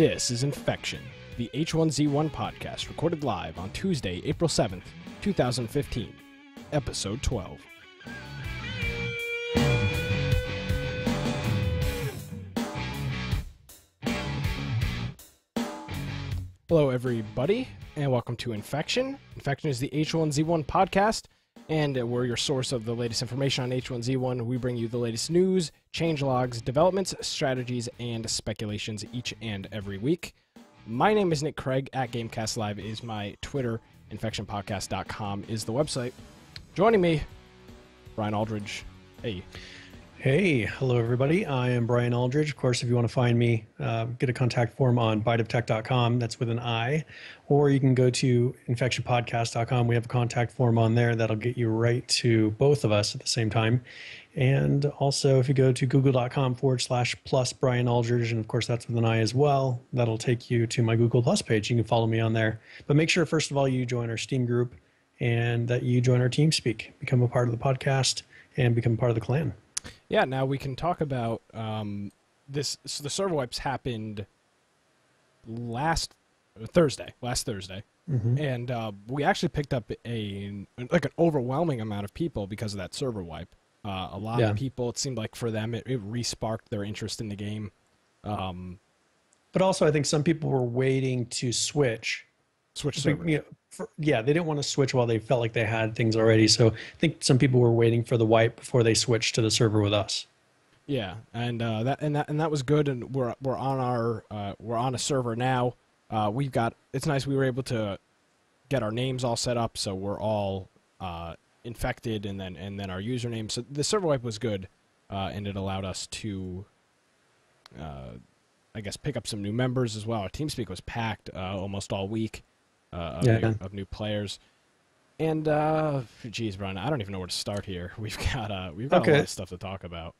This is Infection, the H1Z1 podcast recorded live on Tuesday, April 7th, 2015, episode 12. Hello, everybody, and welcome to Infection. Infection is the H1Z1 podcast, and we're your source of the latest information on H1Z1. We bring you the latest news, changelogs, developments, strategies, and speculations each and every week. My name is Nick Craig. At Gamecast Live is my Twitter. InfectionPodcast.com is the website. Joining me, Brian Aldridge. Hey. Hey, hello everybody. I am Brian Aldridge. Of course, if you want to find me, get a contact form on biteoftech.com. That's with an I. Or you can go to infectionpodcast.com. We have a contact form on there that'll get you right to both of us at the same time. And also, if you go to google.com/plus Brian Aldridge, and of course that's with an I as well, that'll take you to my Google Plus page. You can follow me on there. But make sure, first of all, you join our Steam group and that you join our TeamSpeak, become a part of the podcast, and become part of the clan. Yeah, now we can talk about this. So the server wipes happened last Thursday, Mm-hmm. and we actually picked up an overwhelming amount of people because of that server wipe. A lot of people, it seemed like for them, it re-sparked their interest in the game. But also, I think some people were waiting to switch Server. They didn't want to switch while they felt like they had things already. So I think some people were waiting for the wipe before they switched to the server with us. Yeah, and that was good. And we're on a server now. It's nice we were able to get our names all set up, so we're all infected, and then our username. So the server wipe was good, and it allowed us to, I guess, pick up some new members as well. Our TeamSpeak was packed almost all week. Of new players, and geez, Brian, I don't even know where to start here. We've got a lot of stuff to talk about.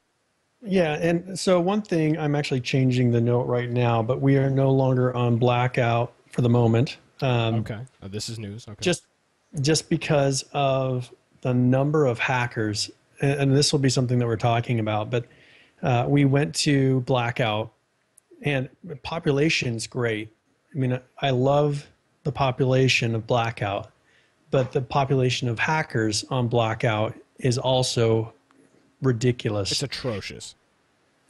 Yeah, and so one thing, I'm actually changing the note right now, but we are no longer on blackout for the moment. This is news. Okay, just because of the number of hackers, and this will be something that we're talking about. But we went to blackout, and the population's great. I mean, I love the population of blackout, but the population of hackers on blackout is also ridiculous. It's atrocious.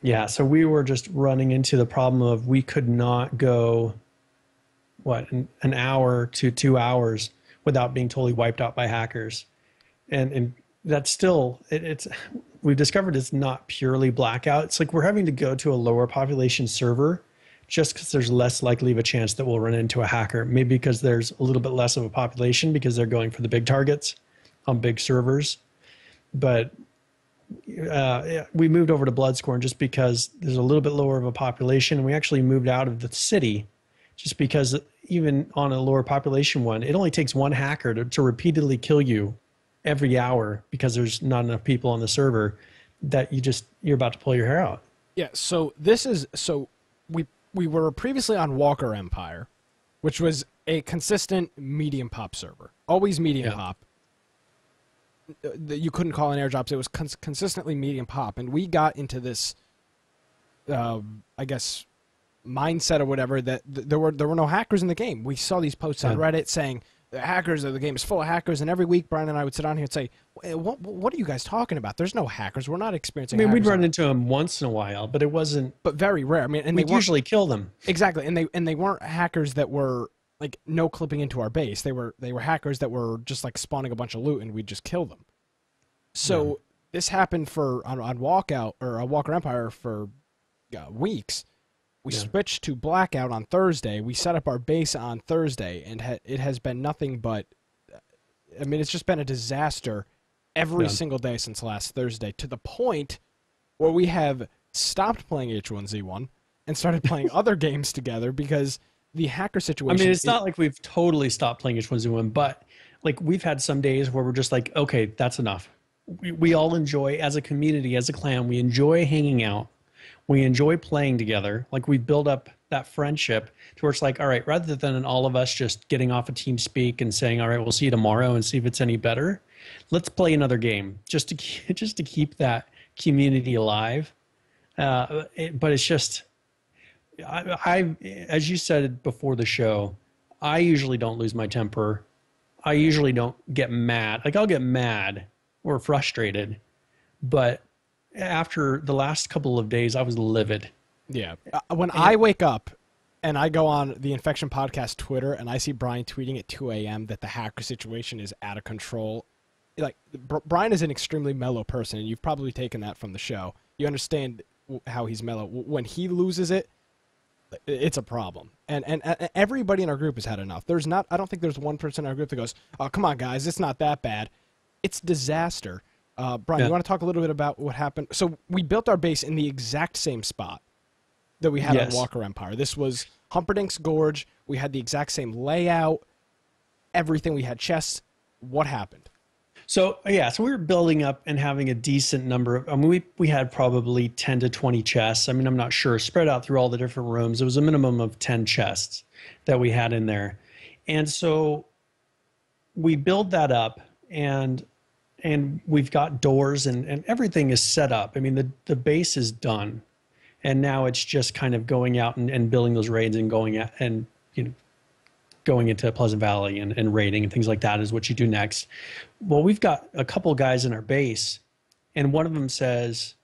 Yeah, so we were just running into the problem of we could not go, an hour to 2 hours without being totally wiped out by hackers. And that's still, we've discovered it's not purely blackout. It's like we're having to go to a lower population server just because there's less likely of a chance that we'll run into a hacker. Maybe because there's a little bit less of a population because they're going for the big targets on big servers. But we moved over to Bloodscorn just because there's a little bit lower of a population. And we actually moved out of the city just because even on a lower population one, it only takes one hacker to repeatedly kill you every hour because there's not enough people on the server that you're about to pull your hair out. Yeah, we were previously on Walker Empire, which was a consistent medium pop server. Always medium pop. You couldn't call in airdrops. It was consistently medium pop. And we got into this, I guess, mindset or whatever that there were no hackers in the game. We saw these posts on Reddit saying, the game is full of hackers. And every week, Brian and I would sit on here and say, what are you guys talking about? There's no hackers. We're not experiencing hackers. We'd run into them once in a while, but it wasn't... But very rare. I mean, and we'd usually kill them. Exactly. And they weren't hackers that were, like, no clipping into our base. They were hackers that were just, like, spawning a bunch of loot, and we'd just kill them. So this happened on Walkout, or Walker Empire for weeks. We switched to blackout on Thursday. We set up our base on Thursday, and it has been nothing but, I mean, it's just been a disaster every single day since last Thursday, to the point where we have stopped playing H1Z1 and started playing other games together because the hacker situation... I mean, it's not like we've totally stopped playing H1Z1, but like we've had some days where we're just like, okay, that's enough. We all enjoy, as a community, as a clan, we enjoy hanging out. We enjoy playing together. Like we build up that friendship to where it's like, all right, rather than all of us just getting off of TeamSpeak and saying, all right, we'll see you tomorrow and see if it's any better. Let's play another game just to keep that community alive. But it's just, as you said before the show, I usually don't lose my temper. I usually don't get mad. Like I'll get mad or frustrated, but after the last couple of days, I was livid. Yeah. When I wake up and I go on the Infection Podcast Twitter and I see Brian tweeting at 2 a.m. that the hacker situation is out of control, like Brian is an extremely mellow person, and you've probably taken that from the show. You understand how he's mellow. When he loses it, it's a problem. And everybody in our group has had enough. I don't think there's one person in our group that goes, "Oh, come on, guys, it's not that bad." It's disaster. Brian, you want to talk a little bit about what happened? So we built our base in the exact same spot that we had on Walker Empire. This was Humperdinck's Gorge. We had the exact same layout, everything. We had chests. What happened? So we were building up and having a decent number of, I mean, we had probably 10 to 20 chests. I mean, I'm not sure, spread out through all the different rooms. It was a minimum of 10 chests that we had in there. And so we build that up, and we've got doors and everything is set up. I mean, the base is done. And now it's just kind of going out and building those raids and going out and, going into Pleasant Valley and raiding and things like that is what you do next. Well, we've got a couple guys in our base, and one of them says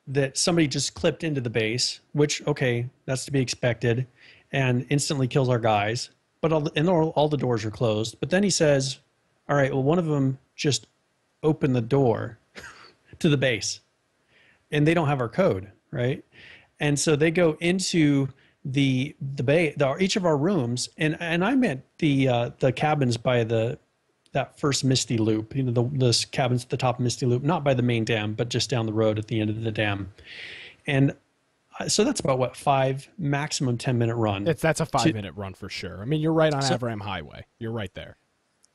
that somebody just clipped into the base, which, okay, that's to be expected, and instantly kills our guys. But all the doors are closed. But then he says, all right, well, one of them just opened the door to the base, and they don't have our code, right? And so they go into the bay, each of our rooms, and I meant the cabins by that first Misty Loop, the cabins at the top of Misty Loop, not by the main dam, but just down the road at the end of the dam. And so that's about 5 maximum 10-minute run. That's a 5-minute run for sure. I mean, you're right on Avram Highway. You're right there.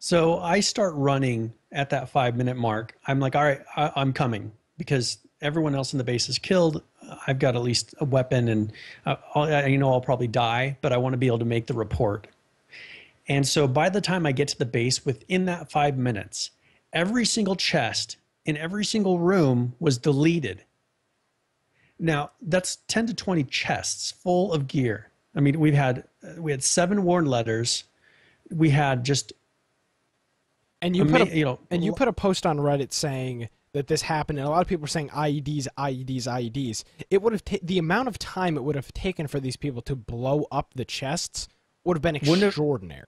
So I start running at that 5-minute mark. I'm like, all right, I'm coming, because everyone else in the base is killed. I've got at least a weapon, and I'll probably die, but I want to be able to make the report. And so by the time I get to the base, within that 5 minutes, every single chest in every single room was deleted. Now, that's 10 to 20 chests full of gear. I mean, we had 7 warn letters. We had just... And you put a post on Reddit saying that this happened, and a lot of people were saying IEDs, IEDs, IEDs. It would have the amount of time it would have taken for these people to blow up the chests would have been extraordinary.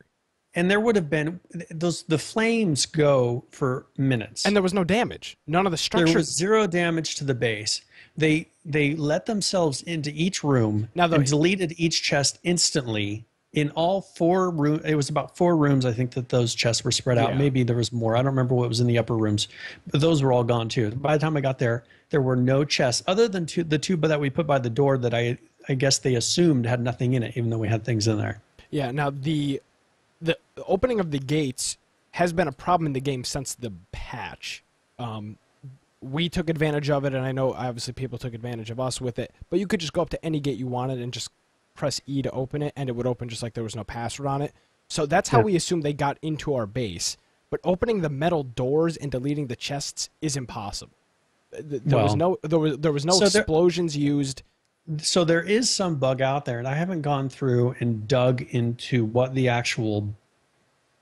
And there would have been the flames go for minutes, and there was no damage. None of the structures. There was 0 damage to the base. They let themselves into each room and deleted each chest instantly. In all 4 rooms, it was about 4 rooms, I think, that those chests were spread out. Yeah. Maybe there was more. I don't remember what was in the upper rooms, but those were all gone too. By the time I got there, there were no chests other than the two that we put by the door that I guess they assumed had nothing in it, even though we had things in there. Yeah. Now the opening of the gates has been a problem in the game since the patch. We took advantage of it, and I know obviously people took advantage of us with it. But you could just go up to any gate you wanted and just press E to open it, and it would open just like there was no password on it. So that's how we assume they got into our base. But opening the metal doors and deleting the chests is impossible. There was no explosions used. So there is some bug out there, and I haven't gone through and dug into what the actual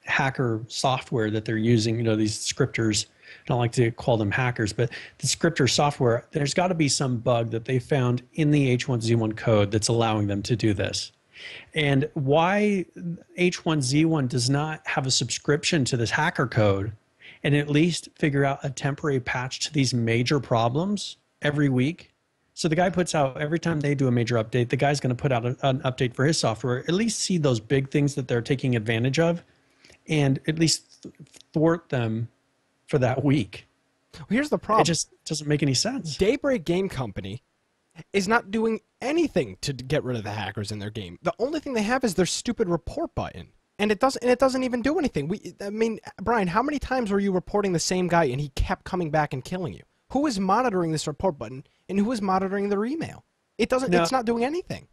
hacker software that they're using, these scripters. I don't like to call them hackers, but the scripter software, there's got to be some bug that they found in the H1Z1 code that's allowing them to do this. And why H1Z1 does not have a subscription to this hacker code and at least figure out a temporary patch to these major problems every week. So the guy puts out, every time they do a major update, the guy's going to put out an update for his software, at least see those big things that they're taking advantage of and at least thwart them for that week. Well, here's the problem. It just doesn't make any sense. Daybreak Game Company is not doing anything to get rid of the hackers in their game. The only thing they have is their stupid report button, and it doesn't even do anything. I mean, Brian, how many times were you reporting the same guy and he kept coming back and killing you? Who is monitoring this report button, and who is monitoring their email? It's not doing anything.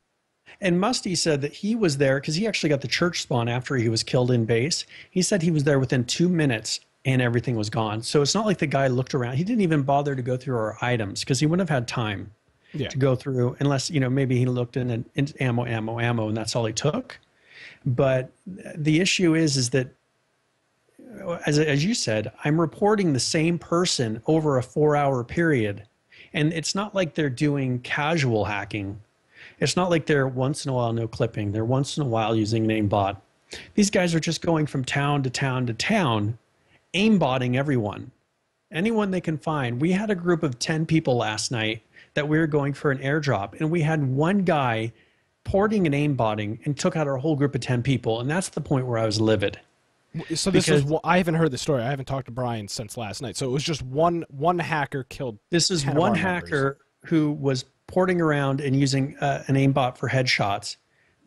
And Musty said that he was there because he actually got the church spawn after he was killed in base. He said he was there within 2 minutes and everything was gone. So it's not like the guy looked around. He didn't even bother to go through our items because he wouldn't have had time. to go through, unless, maybe he looked in ammo, and that's all he took. But the issue is that, as you said, I'm reporting the same person over a 4-hour period. And it's not like they're doing casual hacking. It's not like they're once in a while no clipping. They're once in a while using an aimbot. These guys are just going from town to town to town, aimbotting everyone. Anyone they can find. We had a group of 10 people last night that we were going for an airdrop, and we had one guy porting and aimbotting and took out our whole group of 10 people. And that's the point where I was livid. So this is, I haven't heard the story. I haven't talked to Brian since last night. So it was just one hacker killed. This is one hacker who was porting around and using an aimbot for headshots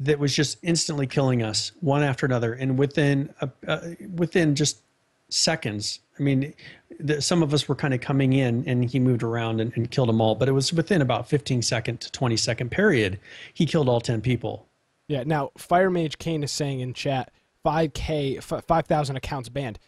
that was just instantly killing us one after another. And within just seconds, I mean, some of us were kind of coming in and he moved around and killed them all. But it was within about 15-second to 20-second period. He killed all 10 people. Yeah. Now, Fire Mage Kane is saying in chat, 5,000 accounts banned.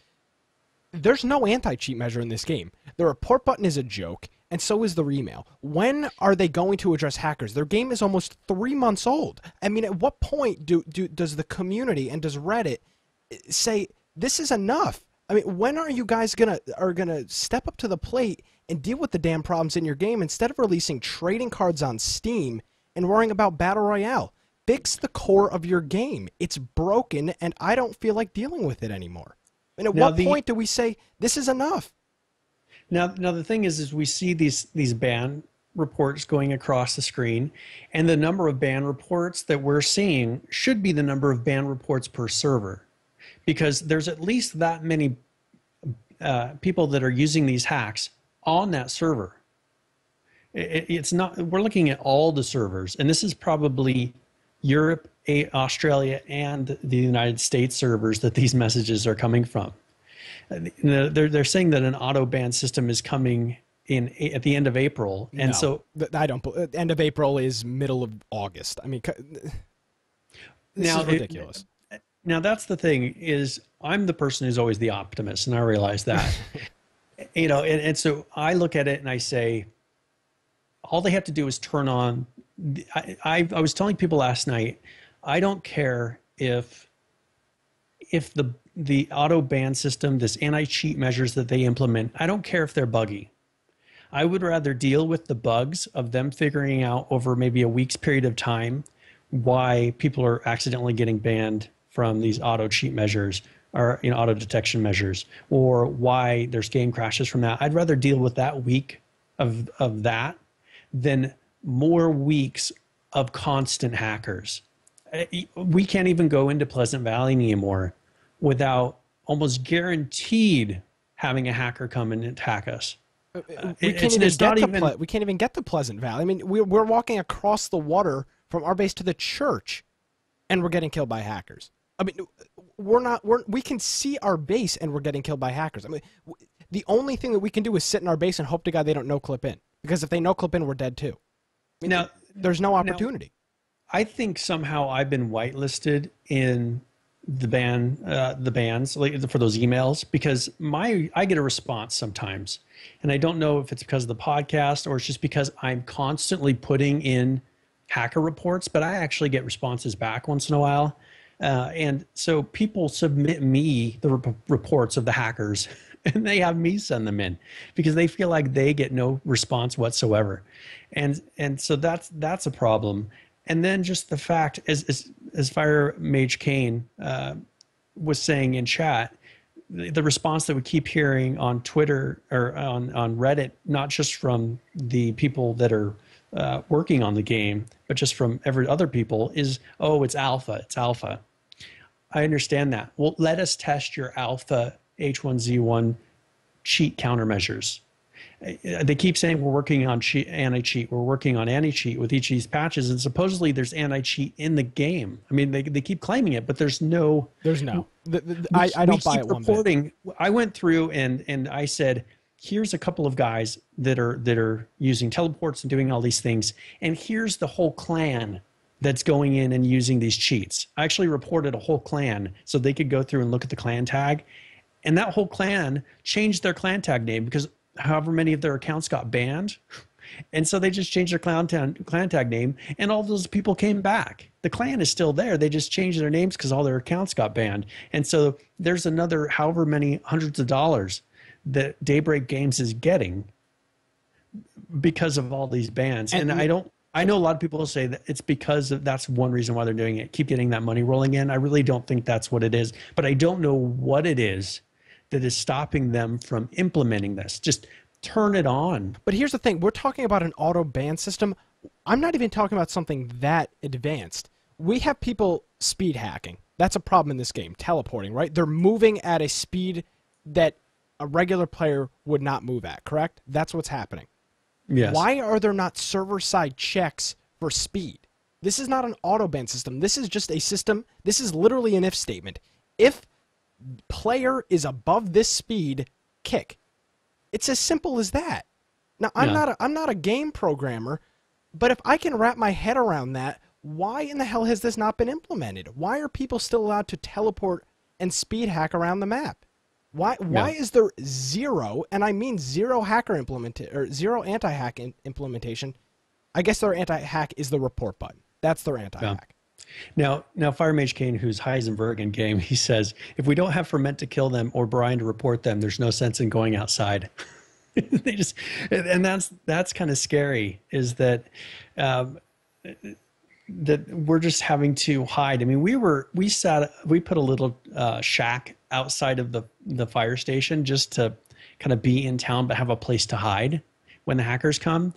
There's no anti-cheat measure in this game. The report button is a joke, and so is the email. When are they going to address hackers? Their game is almost 3 months old. I mean, at what point does the community and does Reddit say this is enough? I mean, when are you guys gonna step up to the plate and deal with the damn problems in your game instead of releasing trading cards on Steam and worrying about Battle Royale? Fix the core of your game. It's broken, and I don't feel like dealing with it anymore. And at what point do we say this is enough? Now the thing is we see these ban reports going across the screen, and the number of ban reports that we're seeing should be the number of ban reports per server, because there's at least that many people that are using these hacks on that server. It's not. We're looking at all the servers, and this is probably Europe, Australia, and the United States servers that these messages are coming from. They're saying that an auto ban system is coming in at the end of April, and so I don't. End of April is middle of August. I mean, this is ridiculous. Now that's the thing, is I'm the person who's always the optimist, and I realize that. And so I look at it and I say, all they have to do is turn on. I was telling people last night, I don't care if the auto ban system, this anti-cheat measures that they implement, I don't care if they're buggy. I would rather deal with the bugs of them figuring out over maybe a week's period of time why people are accidentally getting banned from these auto cheat measures or auto detection measures, or why there's game crashes from that. I'd rather deal with that week of that than more weeks of constant hackers. We can't even go into Pleasant Valley anymore without almost guaranteed having a hacker come in and hack us. We can't even get to Pleasant Valley. I mean, we're walking across the water from our base to the church, and we're getting killed by hackers. I mean, we can see our base, and we're getting killed by hackers. I mean, the only thing that we can do is sit in our base and hope to God they don't no-clip in. Because if they no-clip in, we're dead too. I mean, there's no opportunity. I think somehow I've been whitelisted in the bans for those emails, because I get a response sometimes, and I don't know if it's because of the podcast or it's just because I'm constantly putting in hacker reports, but I actually get responses back once in a while. And so people submit me the reports of the hackers, and they have me send them in because they feel like they get no response whatsoever. And so that's a problem. And then just the fact, as Fire Mage Kane was saying in chat, the response that we keep hearing on Twitter or on Reddit, not just from the people that are working on the game, but just from every other people, is, oh, it's alpha. I understand that. Well, let us test your alpha H1Z1 cheat countermeasures. They keep saying we're working on anti-cheat. We're working on anti-cheat with each of these patches, and supposedly there's anti-cheat in the game. I mean, they keep claiming it, but there's no. I don't buy it one bit. I went through and I said, here's a couple of guys that are using teleports and doing all these things, and here's the whole clan that's going in and using these cheats. I actually reported a whole clan so they could go through and look at the clan tag, and that whole clan changed their clan tag name because however many of their accounts got banned, And so they just changed their clan tag name, and all those people came back. The clan is still there. They just changed their names because all their accounts got banned. And so there's another however many hundreds of dollars that Daybreak Games is getting because of all these bans. And I know a lot of people will say that it's because that's one reason why they're doing it. Keep getting that money rolling in. I really don't think that's what it is, but I don't know what it is that is stopping them from implementing this. Just turn it on. But here's the thing. We're talking about an auto ban system. I'm not even talking about something that advanced. We have people speed hacking. That's a problem in this game. Teleporting, right? They're moving at a speed that a regular player would not move at, correct? That's what's happening. Yes. Why are there not server-side checks for speed? This is not an auto ban system. This is just a system. This is literally an if statement. If player is above this speed, kick. It's as simple as that. Now, I'm not a game programmer, but if I can wrap my head around that, why in the hell has this not been implemented? Why are people still allowed to teleport and speed hack around the map? Why is there zero, and I mean zero zero anti-hack implementation? I guess their anti-hack is the report button. That's their anti-hack. Yeah. Now, Fire Mage Kane, who's Heisenberg in game, he says, if we don't have Ferment to kill them or Brian to report them, there's no sense in going outside. They just, and that's kind of scary, is that that we're just having to hide. I mean, we put a little shack outside of the fire station just to kind of be in town but have a place to hide when the hackers come,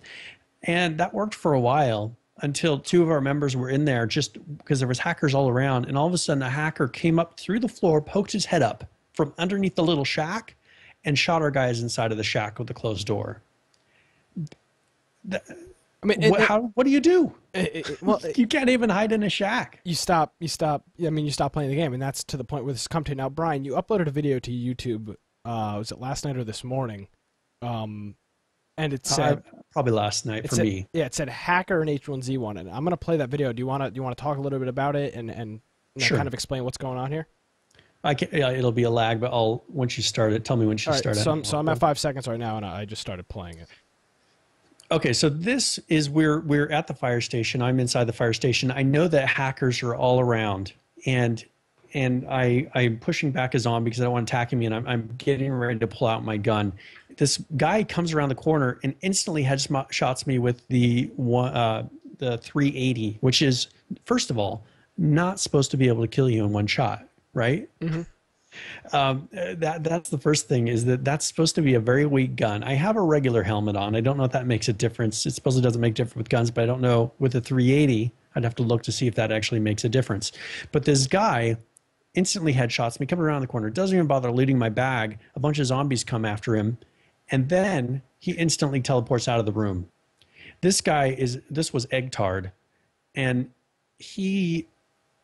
and that worked for a while until two of our members were in there just because there was hackers all around, and all of a sudden a hacker came up through the floor, poked his head up from underneath the little shack, and shot our guys inside of the shack with the closed door. I mean, what do you do? Well, you can't even hide in a shack. You stop. I mean, you stop playing the game, and that's to the point where this has come to. Now, Brian, you uploaded a video to YouTube. Was it last night or this morning? And it said probably last night for me. Yeah, it said hacker and H1Z1, and I'm gonna play that video. Do you want to talk a little bit about it and sure, kind of explain what's going on here? Yeah, it'll be a lag, but once you start it, tell me when you start it. So I'm at 5 seconds right now, and I just started playing it. Okay, so this is we're at the fire station. I'm inside the fire station. I know that hackers are all around, and I'm pushing back a zombie because I don't want to attack me, and I'm getting ready to pull out my gun. This guy comes around the corner and instantly headshots me with the 380, which is, first of all, not supposed to be able to kill you in one shot, right? Mm-hmm. That's the first thing, is that's supposed to be a very weak gun. I have a regular helmet on. I don't know if that makes a difference. It supposedly doesn't make a difference with guns, but I don't know. With the 380, I'd have to look to see if that actually makes a difference. But this guy instantly headshots me, coming around the corner, doesn't even bother looting my bag. A bunch of zombies come after him, and then he instantly teleports out of the room. This was Eggtard, and he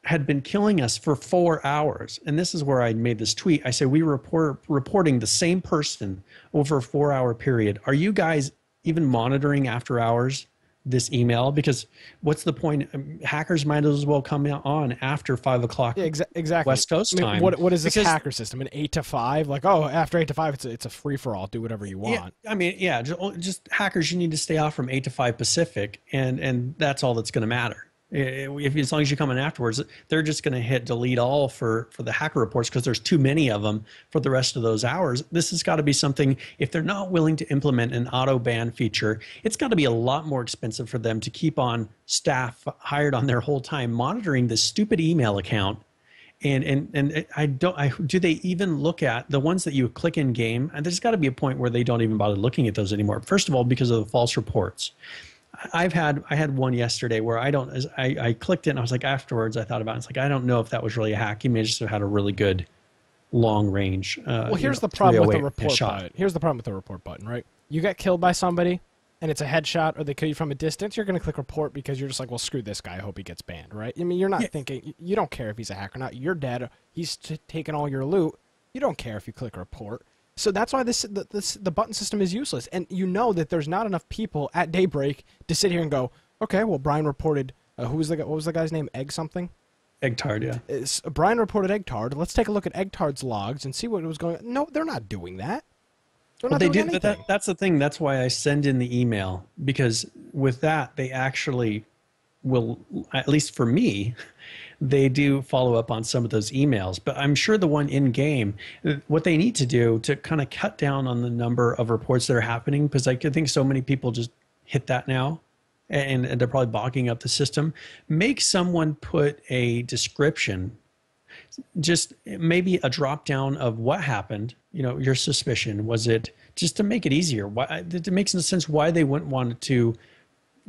had been killing us for 4 hours. And this is where I made this tweet. I said, we were reporting the same person over a 4-hour period. Are you guys even monitoring after hours this email? Because what's the point? Hackers might as well come on after 5 o'clock. Yeah, exactly. West Coast time. What is this hacker system? An 8 to 5? Like, oh, after 8 to 5, it's a free for all. Do whatever you want. Yeah, I mean, yeah, just hackers. You need to stay off from 8 to 5 Pacific, and that's all that's going to matter. As long as you come in afterwards, they're just going to hit delete all for the hacker reports because there's too many of them for the rest of those hours. This has got to be something, if they're not willing to implement an auto ban feature, it's got to be a lot more expensive for them to keep on staff hired on their whole time monitoring this stupid email account. And do they even look at the ones that you click in game? And there's got to be a point where they don't even bother looking at those anymore. First of all, because of the false reports. I had one yesterday where I clicked it and I was like, afterwards I thought about it. It's like, I don't know if that was really a hack. He may just have had a really good long range. Well, here's the problem with the report button. Here's the problem with the report button, right? You get killed by somebody and it's a headshot, or they kill you from a distance, you're going to click report because you're just like, well, screw this guy. I hope he gets banned, right? I mean, you're not thinking, you don't care if he's a hacker or not. You're dead. He's taking all your loot. You don't care if you click report. So that's why the button system is useless. And you know that there's not enough people at Daybreak to sit here and go, okay, well, Brian reported, what was the guy's name? Egg something? Eggtard, yeah. Brian reported Eggtard. Let's take a look at Eggtard's logs and see what was going on. No, they're not doing that. They're Well, not they doing do, but anything. that's the thing. That's why I send in the email, because with that, they actually will, at least for me, they do follow up on some of those emails. But I'm sure the one in game, what they need to do to kind of cut down on the number of reports that are happening, because I think so many people just hit that now, and they're probably bogging up the system. Make someone put a description, just maybe a drop down of what happened, your suspicion. Was it just to make it easier? Why it makes no sense why they wouldn't want to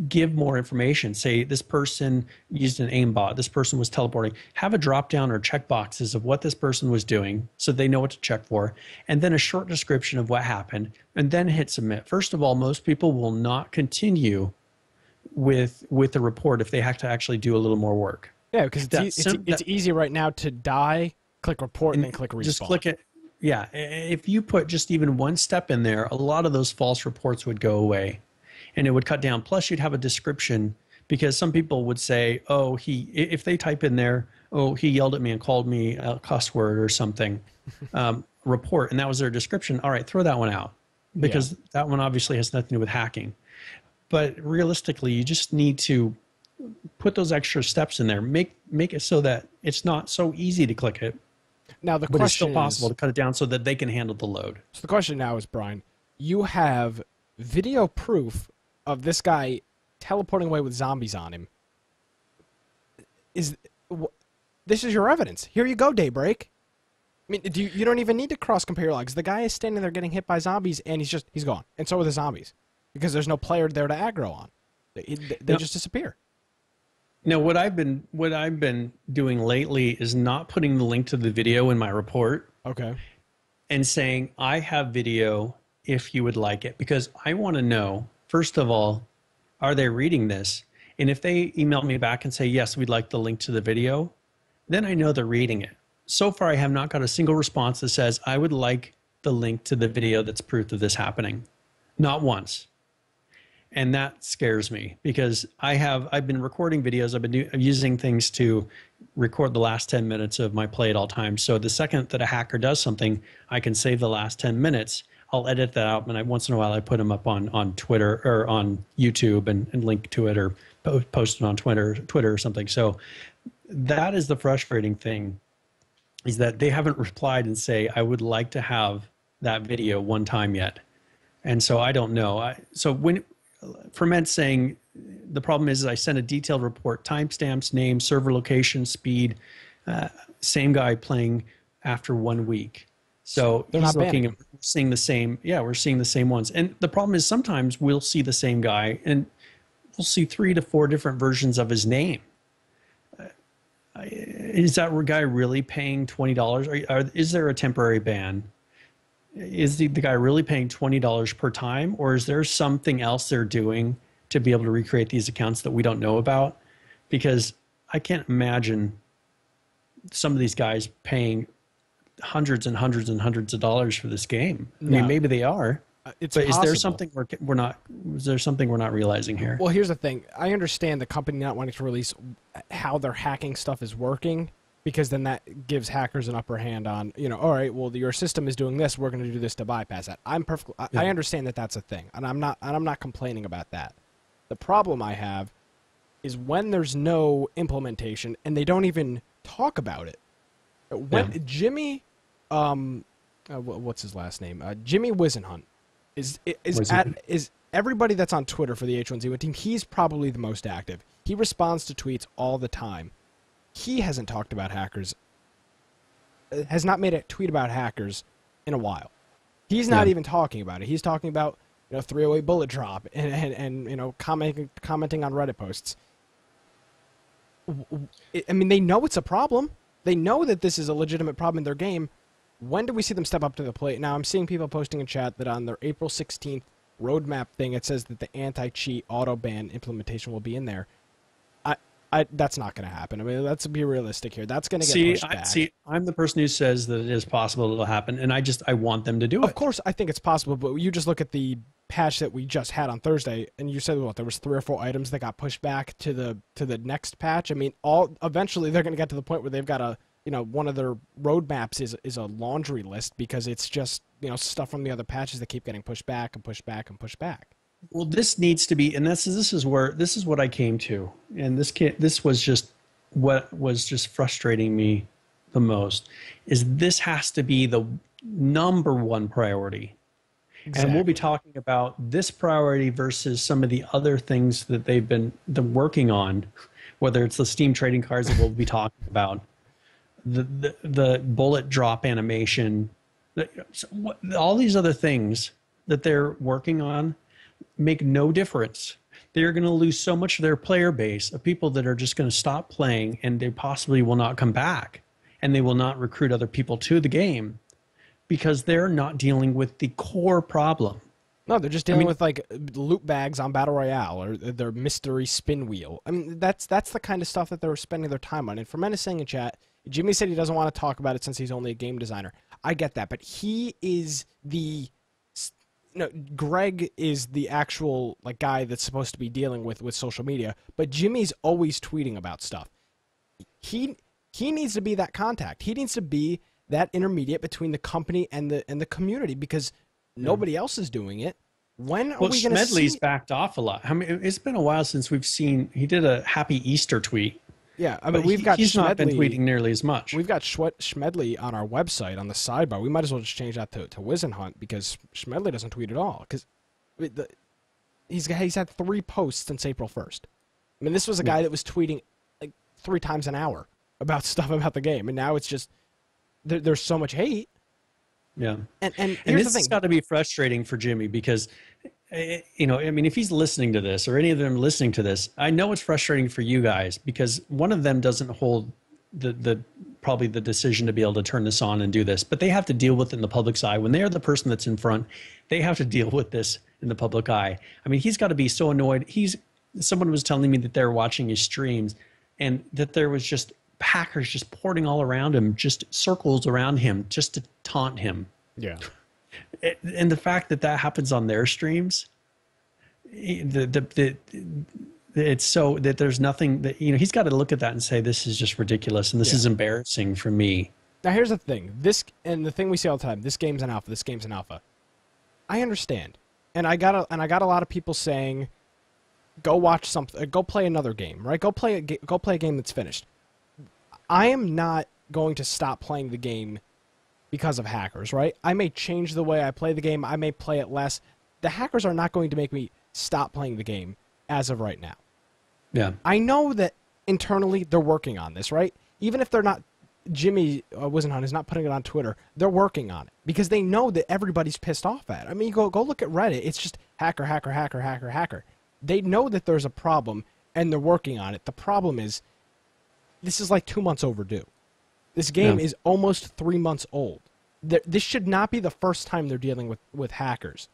give more information. Say this person used an aimbot, this person was teleporting. Have a drop down or check boxes of what this person was doing so they know what to check for, and then a short description of what happened, and then hit submit. First of all, most people will not continue with the report if they have to actually do a little more work. Yeah, because it's easy right now to die, click report, and then click respawn. Just click it. Yeah, if you put just even one step in there, a lot of those false reports would go away, and it would cut down. Plus, you'd have a description, because some people would say, "Oh, if they type in there, oh, he yelled at me and called me a cuss word or something," report, and that was their description. All right, throw that one out, because that one obviously has nothing to do with hacking. But realistically, you just need to put those extra steps in there. Make it so that it's not so easy to click it. Now the but question it's still possible to cut it down so that they can handle the load. So the question now is, Brian, you have video proof of this guy teleporting away with zombies on him. This is your evidence. Here you go, Daybreak. I mean, you don't even need to cross compare your logs. The guy is standing there getting hit by zombies, and he's gone. And so are the zombies, because there's no player there to aggro on. They just disappear. Now, what I've been doing lately is not putting the link to the video in my report. Okay. And saying, I have video if you would like it, because I want to know, first of all, are they reading this? And if they email me back and say, yes, we'd like the link to the video, then I know they're reading it. So far, I have not got a single response that says, I would like the link to the video that's proof of this happening. Not once. And that scares me, because I've been recording videos. I've been using things to record the last 10 minutes of my play at all times. So the second that a hacker does something, I can save the last 10 minutes. I'll edit that out, and once in a while I put them up on Twitter or on YouTube and link to it, or post it on Twitter or something. So that is the frustrating thing, is that they haven't replied and say, I would like to have that video one time yet. And so I don't know. So when Ferment saying the problem is I sent a detailed report, timestamps, name, server location, speed, same guy playing after 1 week. So they're he's not looking at seeing the same. Yeah, we're seeing the same ones. And the problem is sometimes we'll see the same guy and we'll see 3 to 4 different versions of his name. Is that guy really paying $20? Is there a temporary ban? Is the guy really paying $20 per time, or is there something else they're doing to be able to recreate these accounts that we don't know about? Because I can't imagine some of these guys paying hundreds and hundreds and hundreds of dollars for this game. I mean, maybe they are. It's but possible. Is there something we're not? Is there something we're not realizing here? Well, here's the thing. I understand the company not wanting to release how their hacking stuff is working, because then that gives hackers an upper hand on, all right, well, your system is doing this, we're going to do this to bypass that. I understand that that's a thing, and I'm not complaining about that. The problem I have is when there's no implementation and they don't even talk about it. When Jimmy, what's his last name? Jimmy Wisenhunt is everybody that's on Twitter for the H1Z1 team. He's probably the most active. He responds to tweets all the time. He hasn't talked about hackers, has not made a tweet about hackers in a while. He's not even talking about it. He's talking about 308 bullet drop and commenting on Reddit posts. I mean, they know it's a problem. They know that this is a legitimate problem in their game. When do we see them step up to the plate? Now, I'm seeing people posting in chat that on their April 16th roadmap thing, it says that the anti-cheat auto ban implementation will be in there. That's not going to happen. I mean, let's be realistic here. That's going to get pushed back. I'm the person who says that it is possible it'll happen, and I want them to do it. Of course, I think it's possible, but you just look at the patch that we just had on Thursday, and you said there was 3 or 4 items that got pushed back to the next patch. I mean, eventually they're going to get to the point where they've got one of their roadmaps is a laundry list because it's just, stuff from the other patches that keep getting pushed back and pushed back and pushed back. Well, this needs to be, and this is what I came to, and this was just what was just frustrating me the most, is this has to be the number one priority. Exactly. And we'll be talking about this priority versus some of the other things that they've been working on, whether it's the Steam trading cards that we'll be talking about, the bullet drop animation, all these other things that they're working on make no difference. They're going to lose so much of their player base of people that are just going to stop playing, and they possibly will not come back, and they will not recruit other people to the game because they're not dealing with the core problem. No, they're just dealing with like loot bags on Battle Royale or their mystery spin wheel. I mean, that's the kind of stuff that they're spending their time on. And for Men is saying in chat, Jimmy said he doesn't want to talk about it since he's only a game designer. I get that, but he is Greg is the actual like guy that's supposed to be dealing with social media, but Jimmy's always tweeting about stuff. He needs to be that contact. He needs to be that intermediate between the company and the community because nobody else is doing it. When are we going to see? Smedley's backed off a lot. I mean, it's been a while since we've seen. He did a Happy Easter tweet. Yeah, I mean, he's not been tweeting nearly as much. We've got Schmedley on our website on the sidebar. We might as well just change that to Wizenhunt because Schmedley doesn't tweet at all. Because he's had 3 posts since April 1st. I mean, this was a guy that was tweeting like 3 times an hour about stuff about the game, and now it's just there's so much hate. Yeah, and this has got to be frustrating for Jimmy because, I mean, if he's listening to this or any of them listening to this, I know it's frustrating for you guys because one of them doesn't hold probably the decision to be able to turn this on and do this, but they have to deal with it in the public's eye. When they are the person that's in front, they have to deal with this in the public eye. I mean, he's got to be so annoyed. Someone was telling me that they were watching his streams and that there was just hackers just pouring all around him, just circles around him, just to taunt him. Yeah. And the fact that happens on their streams, it's so that there's nothing that, he's got to look at that and say, this is just ridiculous. And this is embarrassing for me. Now, here's the thing. And the thing we see all the time, this game's an alpha, this game's an alpha. I understand. And I got a lot of people saying, go watch something, go play another game, right? Go play a game that's finished. I am not going to stop playing the game because of hackers, right? I may change the way I play the game. I may play it less. The hackers are not going to make me stop playing the game as of right now. Yeah. I know that internally they're working on this, right? Even if they're not, Jimmy Wizenhunt is not putting it on Twitter, they're working on it because they know that everybody's pissed off at it. I mean, you go look at Reddit. It's just hacker, hacker, hacker, hacker, hacker. They know that there's a problem and they're working on it. The problem is this is like 2 months overdue. This game is almost 3 months old. This should not be the first time they're dealing with hackers.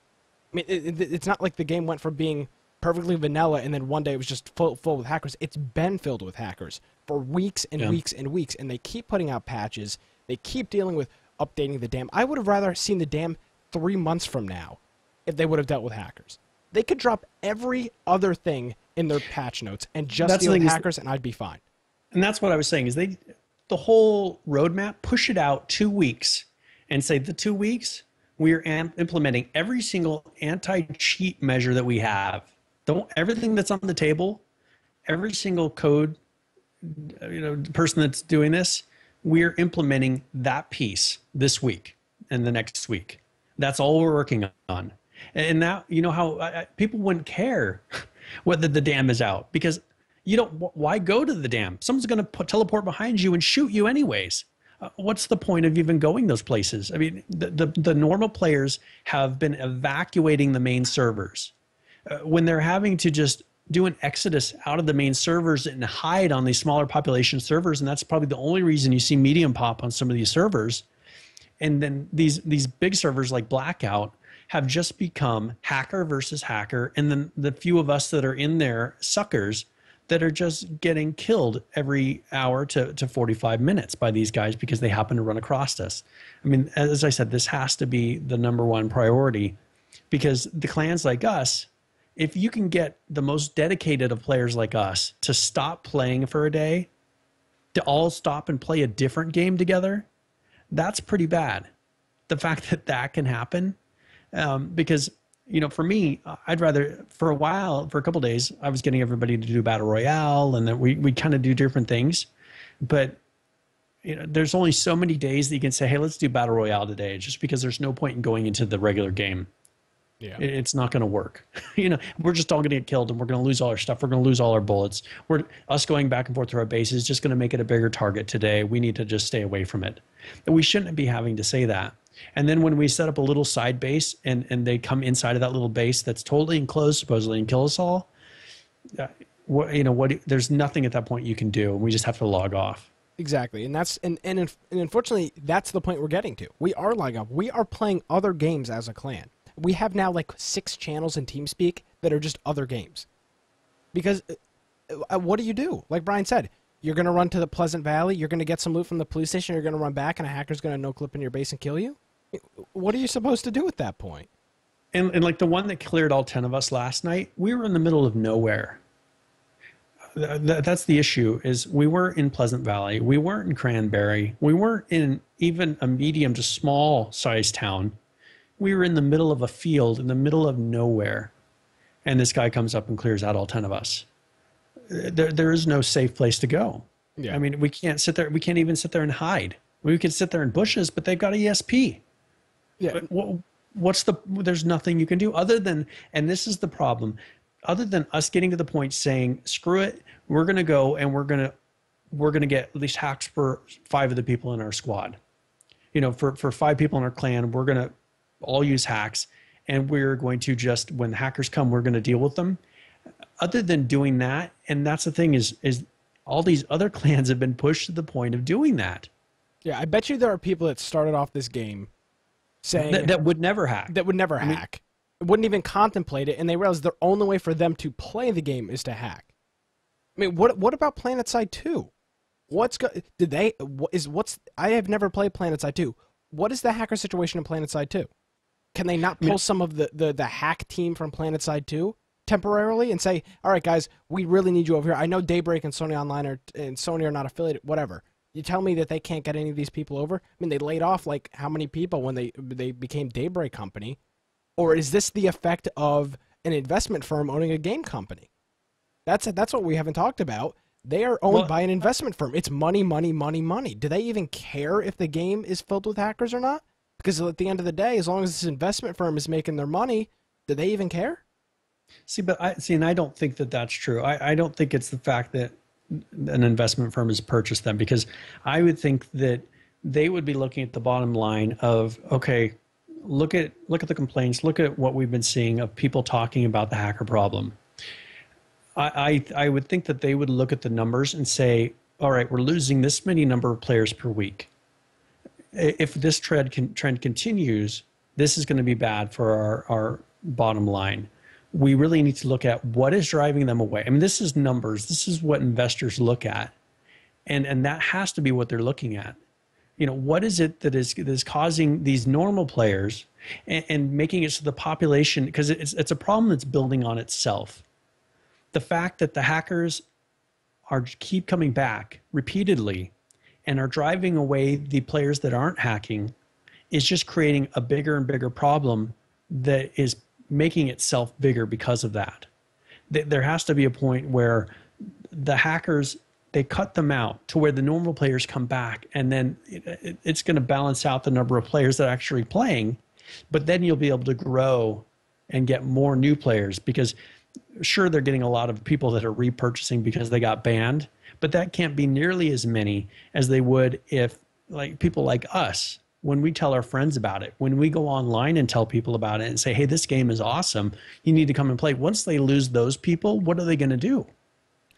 I mean, it's not like the game went from being perfectly vanilla and then one day it was just full with hackers. It's been filled with hackers for weeks and weeks and weeks, and they keep putting out patches. They keep dealing with updating the dam. I would have rather seen the dam 3 months from now if they would have dealt with hackers. They could drop every other thing in their patch notes and just deal with hackers, and I'd be fine. And that's what I was saying is the whole roadmap, push it out 2 weeks and say the 2 weeks we're implementing every single anti-cheat measure that we have. Everything that's on the table, every single code, person that's doing this, we're implementing that piece this week and the next week. That's all we're working on. And now, how people wouldn't care whether the dam is out because why go to the dam? Someone's going to teleport behind you and shoot you anyways. What's the point of even going those places? I mean, the normal players have been evacuating the main servers. When they're having to just do an exodus out of the main servers and hide on these smaller population servers, and that's probably the only reason you see medium pop on some of these servers. And then these big servers like Blackout have just become hacker versus hacker, and then the few of us that are in there, suckers, that are just getting killed every hour to 45 minutes by these guys because they happen to run across us. I mean, as I said, this has to be the number one priority because the clans like us, if you can get the most dedicated of players like us to stop playing for a day, to all stop and play a different game together, that's pretty bad. The fact that that can happen, because, you know, for me, I'd rather, for a while, for a couple of days, I was getting everybody to do battle royale, and then we kind of do different things. But you know, there's only so many days that you can say, hey, let's do battle royale today, just because there's no point in going into the regular game. Yeah. It's not going to work. You know, we're just all going to get killed, and we're going to lose all our stuff. We're going to lose all our bullets. Us going back and forth to our base is just going to make it a bigger target today. We need to just stay away from it. And we shouldn't be having to say that. And then when we set up a little side base and they come inside of that little base that's totally enclosed, supposedly, and kill us all, there's nothing at that point you can do. We just have to log off. Exactly, and unfortunately, that's the point we're getting to. We are logging off. We are playing other games as a clan. We have now like 6 channels in TeamSpeak that are just other games. Because what do you do? Like Brian said, you're going to run to the Pleasant Valley, you're going to get some loot from the police station, you're going to run back, and a hacker's going to no-clip in your base and kill you? What are you supposed to do at that point? And like the one that cleared all 10 of us last night, we were in the middle of nowhere. That's the issue, is we were in Pleasant Valley. We weren't in Cranberry. We weren't in even a medium to small size town. We were in the middle of a field, in the middle of nowhere. And this guy comes up and clears out all 10 of us. There is no safe place to go. Yeah. I mean, we can't sit there. We can't even sit there and hide. We could sit there in bushes, but they've got ESP. Yeah. There's nothing you can do other than, and this is the problem, other than us getting to the point saying, screw it, we're going to go and we're going to get at least hacks for 5 of the people in our squad. You know, for 5 people in our clan, we're going to all use hacks, and we're going to just, when hackers come, we're going to deal with them. Other than doing that, and that's the thing, is all these other clans have been pushed to the point of doing that. Yeah, I bet you there are people that started off this game saying that would never hack. That would never hack. Wouldn't even contemplate it, and they realized the only way for them to play the game is to hack. I mean, what about PlanetSide 2? I have never played PlanetSide 2. What is the hacker situation in PlanetSide 2? Can they not pull some of the hack team from PlanetSide 2 temporarily and say, all right, guys, we really need you over here. I know Daybreak and Sony Online and Sony are not affiliated, whatever. You tell me that they can't get any of these people over? I mean, they laid off like how many people when they became Daybreak Company? Or is this the effect of an investment firm owning a game company? That's what we haven't talked about. They are owned by an investment firm. It's money, money, money, money. Do they even care if the game is filled with hackers or not? Because at the end of the day, as long as this investment firm is making their money, do they even care? And I don't think that that's true. I don't think it's the fact that an investment firm has purchased them, because I would think that they would be looking at the bottom line of, okay, look at the complaints, look at what we've been seeing of people talking about the hacker problem. I would think that they would look at the numbers and say, all right, we're losing this many number of players per week. If this trend continues, this is going to be bad for our bottom line. We really need to look at what is driving them away. I mean, this is numbers. This is what investors look at. And that has to be what they're looking at. You know, what is it that is causing these normal players and making it so the population, because it's a problem that's building on itself. The fact that the hackers keep coming back repeatedly and are driving away the players that aren't hacking is just creating a bigger and bigger problem that is making itself bigger because of that. There has to be a point where the hackers, they cut them out to where the normal players come back, and then it's going to balance out the number of players that are actually playing, but then you'll be able to grow and get more new players, because sure, they're getting a lot of people that are repurchasing because they got banned, but that can't be nearly as many as they would if, like, people like us, when we tell our friends about it, when we go online and tell people about it and say, hey, this game is awesome, you need to come and play. Once they lose those people, what are they going to do?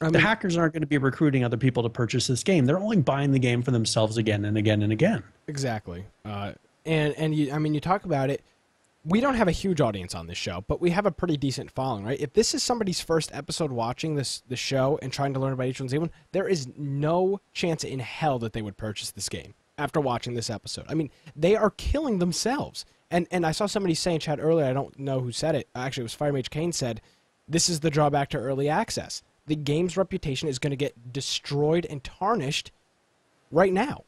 The hackers aren't going to be recruiting other people to purchase this game. They're only buying the game for themselves again and again and again. Exactly. You talk about it. We don't have a huge audience on this show, but we have a pretty decent following, right? If this is somebody's first episode watching the show and trying to learn about H1Z1, there is no chance in hell that they would purchase this game after watching this episode. I mean, they are killing themselves. And I saw somebody say in chat earlier, I don't know who said it. Actually, it was Firemage Kane said, this is the drawback to early access. The game's reputation is going to get destroyed and tarnished right now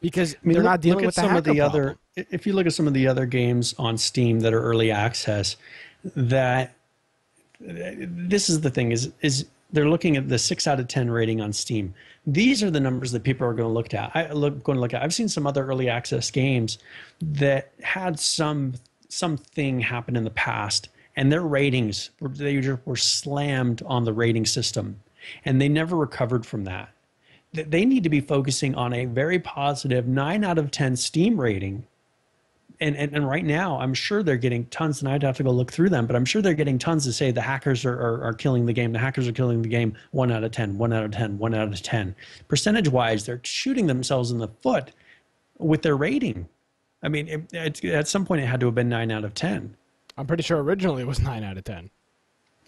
because I mean, they're not dealing look with at the some of hacker the problem. other. If you look at some of the other games on Steam that are early access, that this is the thing is they're looking at the 6 out of 10 rating on Steam. These are the numbers that people are going to look at. Going to look at. I've seen some other early access games that had something happen in the past, and their ratings they just were slammed on the rating system, and they never recovered from that. They need to be focusing on a very positive 9 out of 10 Steam rating. And right now, I'm sure they're getting tons, and I'd have to go look through them, but I'm sure they're getting tons to say the hackers are killing the game. The hackers are killing the game 1 out of 10, 1 out of 10, 1 out of 10. Percentage-wise, they're shooting themselves in the foot with their rating. I mean, at some point, it had to have been 9 out of 10. I'm pretty sure originally it was 9 out of 10.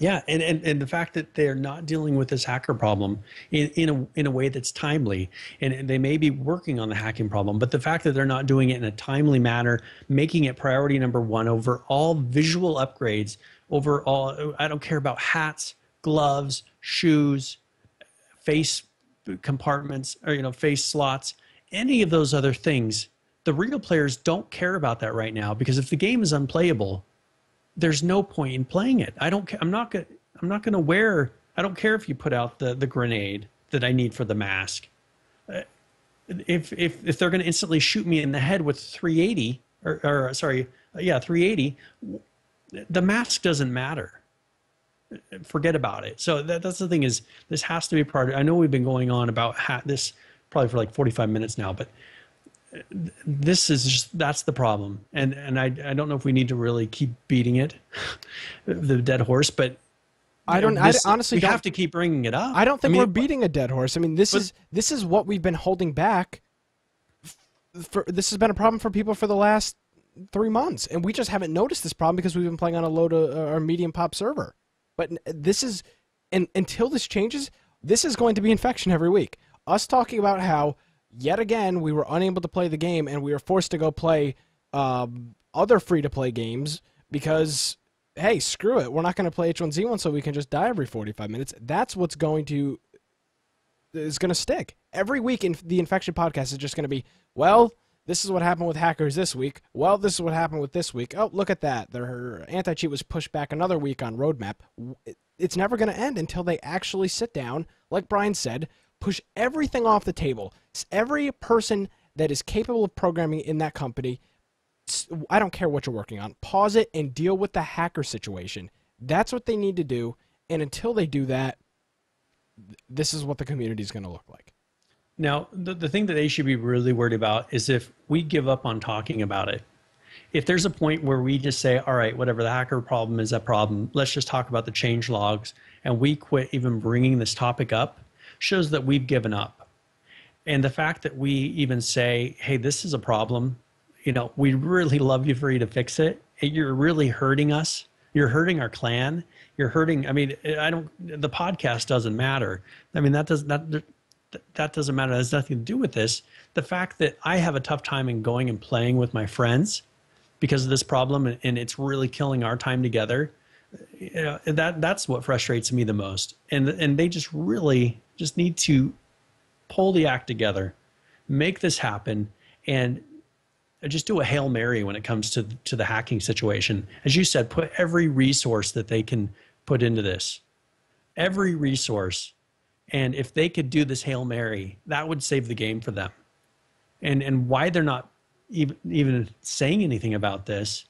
Yeah, and the fact that they're not dealing with this hacker problem in a way that's timely, and they may be working on the hacking problem, but the fact that they're not doing it in a timely manner, making it priority number one over all visual upgrades, over all, I don't care about hats, gloves, shoes, face compartments, or face slots, any of those other things. The real players don't care about that right now, because if the game is unplayable, there's no point in playing it. I'm not going to wear, I don't care if you put out the grenade that I need for the mask. If they're going to instantly shoot me in the head with 380 380, the mask doesn't matter. Forget about it. So that's the thing, is this has to be part of, I know we've been going on about this probably for like 45 minutes now, but this is just, that's the problem. And I don't know if we need to really keep beating it, the dead horse, but I honestly we don't have to keep bringing it up. I don't think we're beating a dead horse. I mean, this is what we've been holding back. This has been a problem for people for the last 3 months, and we just haven't noticed this problem because we've been playing on a low to or medium pop server. But this is, and until this changes, this is going to be infection every week. Us talking about how yet again we were unable to play the game and we were forced to go play other free-to-play games because, hey, screw it, we're not going to play H1Z1 so we can just die every 45 minutes. That's what's going to stick. Every week in the Infection podcast is just going to be, well, this is what happened with hackers this week. Well, this is what happened with this week. Oh, look at that. Their anti-cheat was pushed back another week on roadmap. It's never going to end until they actually sit down, like Brian said, push everything off the table. Every person that is capable of programming in that company, I don't care what you're working on, pause it and deal with the hacker situation. That's what they need to do. And until they do that, this is what the community is going to look like. Now, the thing that they should be really worried about is if we give up on talking about it. If there's a point where we just say, all right, whatever the hacker problem is, that problem, let's just talk about the change logs, and we quit even bringing this topic up, shows that we've given up. And the fact that we even say, hey, this is a problem, we really love you for you to fix it. You're really hurting us. You're hurting our clan. You're hurting, the podcast doesn't matter. I mean, that doesn't matter. It has nothing to do with this. The fact that I have a tough time in going and playing with my friends because of this problem, and it's really killing our time together, that's what frustrates me the most. And they just really just need to pull the act together, make this happen, and just do a Hail Mary when it comes to the hacking situation. As you said, put every resource that they can put into this. Every resource. And if they could do this Hail Mary, that would save the game for them. And why they're not even saying anything about this,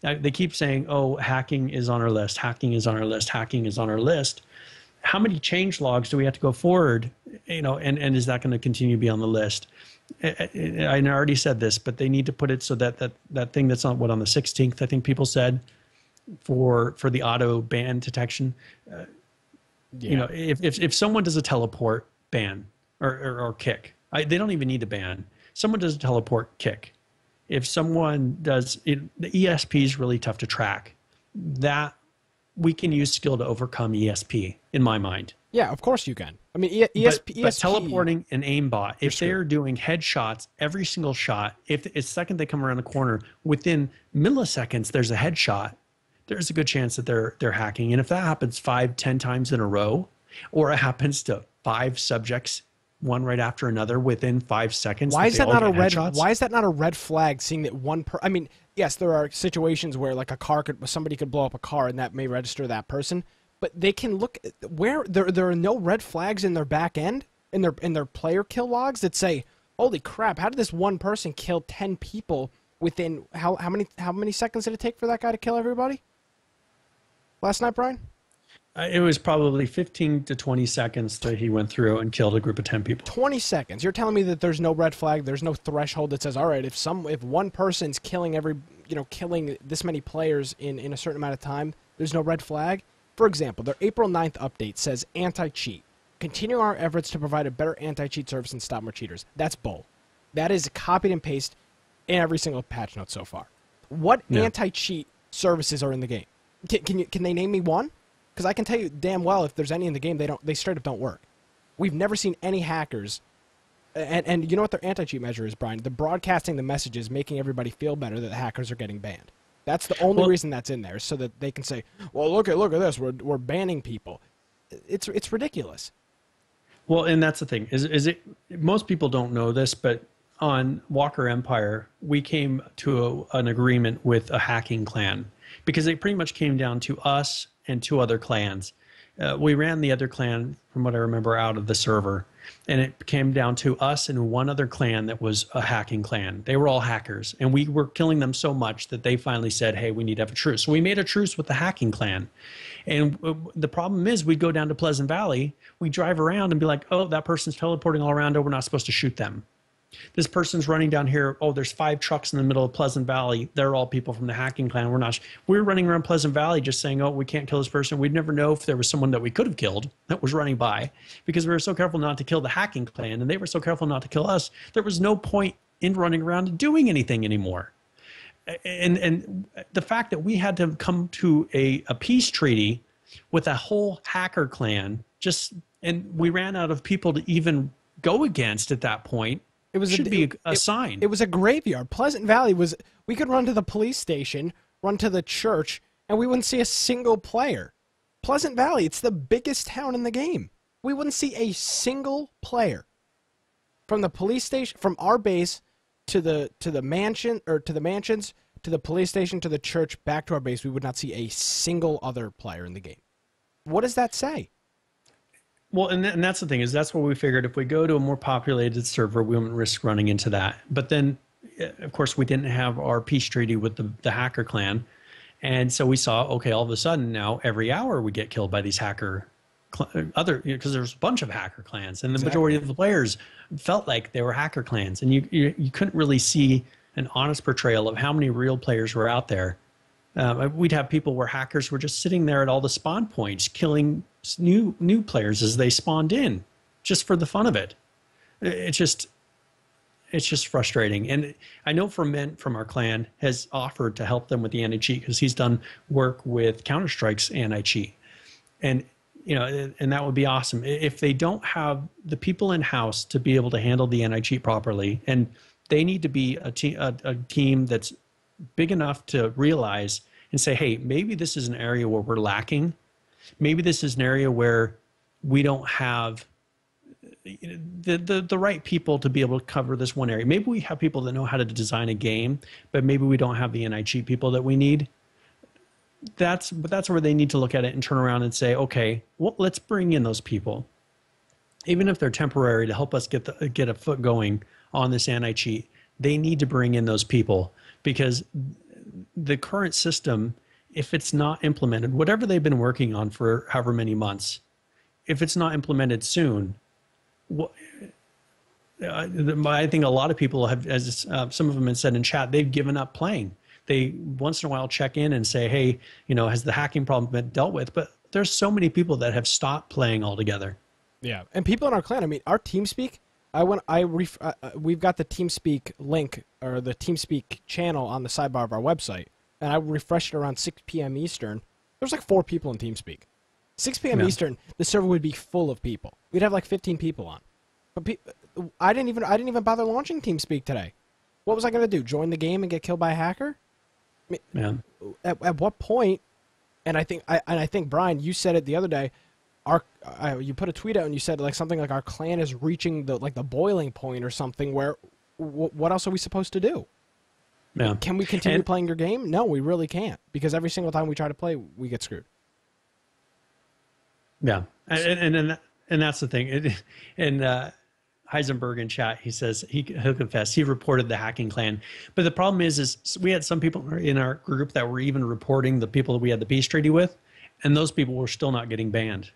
they keep saying, oh, hacking is on our list, hacking is on our list, hacking is on our list. How many change logs do we have to go forward? And is that going to continue to be on the list? I already said this, but they need to put it so that thing that's on the 16th, I think people said, for the auto ban detection. Yeah. If someone does a teleport, ban or kick. They don't even need to ban. Someone does a teleport, kick. If someone does it, the ESP is really tough to track. That we can use skill to overcome ESP, in my mind. Yeah, of course you can. I mean, ESP, but teleporting an aimbot, if they're doing headshots, every single shot, if the second they come around the corner, within milliseconds, there's a headshot, there's a good chance that they're hacking. And if that happens 5-10 times in a row, or it happens to 5 subjects one right after another within 5 seconds. Why is that not a red? Headshots? Why is that not a red flag? Seeing that I mean, yes, there are situations where like somebody could blow up a car and that may register that person, but they can look where there are no red flags in their back end in their player kill logs that say, holy crap, how did this one person kill 10 people within how many seconds did it take for that guy to kill everybody last night, Brian? It was probably 15 to 20 seconds that he went through and killed a group of 10 people. 20 seconds. You're telling me that there's no red flag, there's no threshold that says, all right, if one person's killing killing this many players in a certain amount of time, there's no red flag? For example, their April 9th update says anti-cheat. Continue our efforts to provide a better anti-cheat service and stop more cheaters. That's bull. That is copied and pasted in every single patch note so far. What anti-cheat services are in the game? Can they name me one? Because I can tell you damn well if there's any in the game, they straight up don't work. We've never seen any hackers, and you know what their anti-cheat measure is, Brian? They're broadcasting the messages, making everybody feel better that the hackers are getting banned. That's the only reason that's in there, so that they can say, well, look at this, we're banning people. It's ridiculous. Well, and that's the thing, is it most people don't know this, but on Walker Empire, we came to an agreement with a hacking clan because it pretty much came down to us and 2 other clans. We ran the other clan, from what I remember, out of the server, and it came down to us and 1 other clan that was a hacking clan. They were all hackers, and we were killing them so much that they finally said, hey, we need to have a truce. So we made a truce with the hacking clan. And the problem is we'd go down to Pleasant Valley, we drive around and be like, oh, that person's teleporting all around, oh, we're not supposed to shoot them. This person's running down here. Oh, there's 5 trucks in the middle of Pleasant Valley. They're all people from the hacking clan. We're running around Pleasant Valley just saying, oh, we can't kill this person. We'd never know if there was someone that we could have killed that was running by because we were so careful not to kill the hacking clan and they were so careful not to kill us. There was no point in running around and doing anything anymore. And the fact that we had to come to a peace treaty with a whole hacker clan and we ran out of people to even go against at that point. It should be a sign. It was a graveyard. Pleasant Valley we could run to the police station, run to the church, and we wouldn't see a single player. Pleasant Valley, it's the biggest town in the game. We wouldn't see a single player. From the police station, from our base to the mansion, or to the mansions, to the police station, to the church, back to our base, we would not see a single other player in the game. What does that say? Well, and that's the thing, is that's what we figured. If we go to a more populated server, we wouldn't risk running into that. But then, of course, we didn't have our peace treaty with the hacker clan. And so we saw, okay, all of a sudden now every hour we get killed by these because there's a bunch of hacker clans. And the majority of the players felt like they were hacker clans. And you couldn't really see an honest portrayal of how many real players were out there. We'd have people where hackers were just sitting there at all the spawn points, killing new players as they spawned in, just for the fun of it. It's just frustrating. And I know Ferment from our clan has offered to help them with the anti-cheat because he's done work with Counter-Strike's anti-cheat, and and that would be awesome if they don't have the people in house to be able to handle the anti-cheat properly, and they need to be a team that's big enough to realize and say, hey, maybe this is an area where we're lacking. Maybe this is an area where we don't have the right people to be able to cover this one area. Maybe we have people that know how to design a game, but maybe we don't have the anti-cheat people that we need. That's where they need to look at it and turn around and say, okay, well, let's bring in those people, even if they're temporary, to help us get a foot going on this anti-cheat. They need to bring in those people, because the current system, if it's not implemented, whatever they've been working on for however many months, if it's not implemented soon, I think a lot of people have, as some of them have said in chat, they've given up playing. They once in a while check in and say, hey, has the hacking problem been dealt with? But there's so many people that have stopped playing altogether. Yeah, and people in our clan, I mean, our TeamSpeak, we've got the TeamSpeak link, or the TeamSpeak channel on the sidebar of our website, and I refreshed it around 6 p.m. Eastern. There's like 4 people in TeamSpeak. 6 p.m. Eastern, the server would be full of people. We'd have like 15 people on. But I didn't even bother launching TeamSpeak today. What was I going to do? Join the game and get killed by a hacker? I mean, at what point? And I think Brian, you said it the other day. you put a tweet out and you said like something like our clan is reaching the boiling point or something where what else are we supposed to do? Yeah. Can we continue playing your game? No, we really can't, because every single time we try to play, we get screwed. Yeah. And that's the thing. And Heisenberg in chat, he says he'll confess he reported the hacking clan, but the problem is we had some people in our group that were even reporting the people that we had the peace treaty with, and those people were still not getting banned.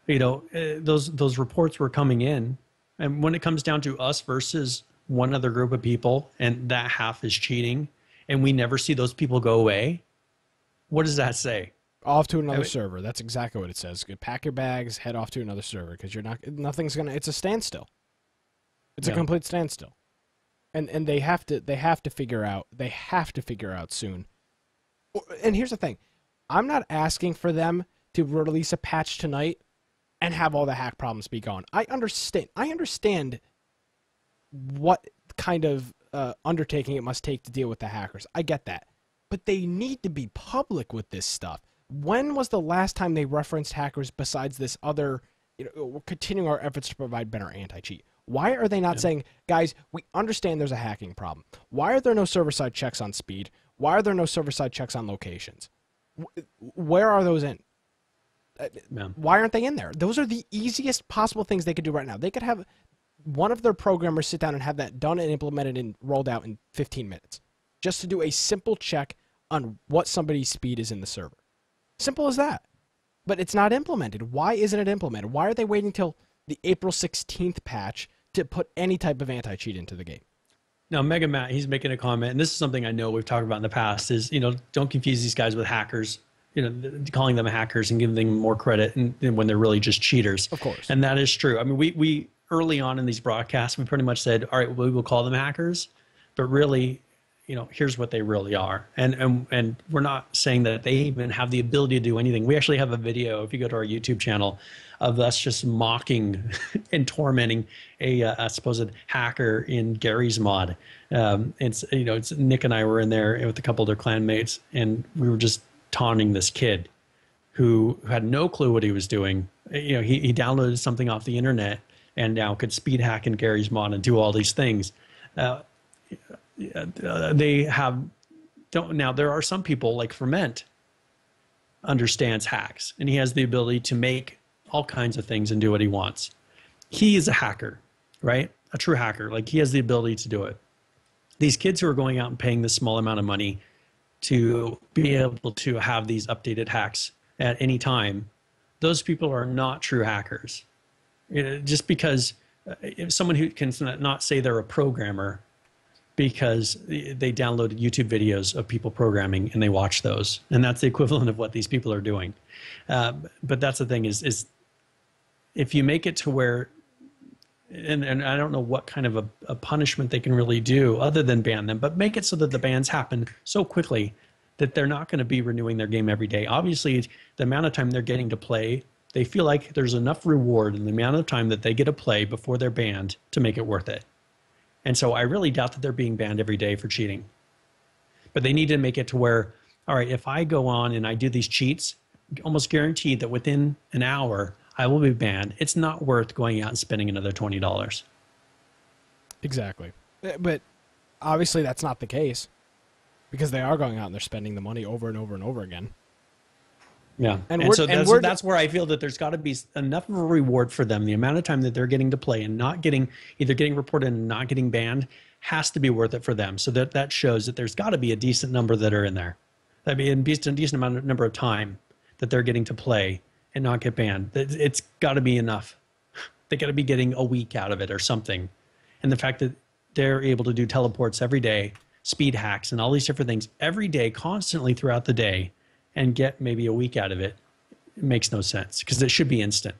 You know, those reports were coming in, and when it comes down to us versus one other group of people, and that half is cheating, and we never see those people go away, what does that say? Off to another server. That's exactly what it says. Pack your bags, head off to another server, because nothing's gonna. It's a standstill. It's a complete standstill, and they have to figure out. They have to figure out soon. And here's the thing, I'm not asking for them to release a patch tonight and have all the hack problems be gone. I understand what kind of undertaking it must take to deal with the hackers. I get that. But they need to be public with this stuff. When was the last time they referenced hackers besides this other, we're continuing our efforts to provide better anti-cheat? Why are they not saying, guys, we understand there's a hacking problem. Why are there no server-side checks on speed? Why are there no server-side checks on locations? Where are those in? Why aren't they in there? Those are the easiest possible things they could do right now. They could have one of their programmers sit down and have that done and implemented and rolled out in 15 minutes. Just to do a simple check on what somebody's speed is in the server. Simple as that. But it's not implemented. Why isn't it implemented? Why are they waiting till the April 16th patch to put any type of anti-cheat into the game? Now, Mega Matt, he's making a comment, and this is something I know we've talked about in the past, is, don't confuse these guys with hackers, calling them hackers and giving them more credit and when they're really just cheaters. Of course. And that is true. I mean, we early on in these broadcasts, we pretty much said, all right, we will call them hackers, but really, here's what they really are. And we're not saying that they even have the ability to do anything. We actually have a video, if you go to our YouTube channel, of us just mocking and tormenting a supposed hacker in Gary's mod. It's Nick and I were in there with a couple of their clanmates, and we were just taunting this kid who had no clue what he was doing. He downloaded something off the internet and now could speed hack in Gary's mod and do all these things. Now, there are some people like Ferment understands hacks, and he has the ability to make all kinds of things and do what he wants. He is a hacker, right? A true hacker. Like, he has the ability to do it. These kids who are going out and paying this small amount of money to be able to have these updated hacks at any time, those people are not true hackers. Just because if someone who can not say they're a programmer because they downloaded YouTube videos of people programming and they watch those, and that's the equivalent of what these people are doing. But that's the thing is if you make it to where, and I don't know what kind of a punishment they can really do other than ban them, but make it so that the bans happen so quickly that they're not going to be renewing their game every day. Obviously, the amount of time they're getting to play, they feel like there's enough reward in the amount of time that they get to play before they're banned to make it worth it. And so I really doubt that they're being banned every day for cheating. But they need to make it to where, all right, if I go on and I do these cheats, almost guaranteed that within an hour I will be banned. It's not worth going out and spending another $20. Exactly. But obviously that's not the case, because they are going out and they're spending the money over and over and over again. Yeah. And so that's where I feel that there's got to be enough of a reward for them. The amount of time that they're getting to play and not getting, either getting reported and not getting banned, has to be worth it for them. So that shows that there's got to be a decent number that are in there. I mean, a decent number of time that they're getting to play and not get banned. It's got to be enough. They got to be getting a week out of it or something. And the fact that they're able to do teleports every day, speed hacks, and all these different things every day, constantly throughout the day, and get maybe a week out of it, it makes no sense, because it should be instant.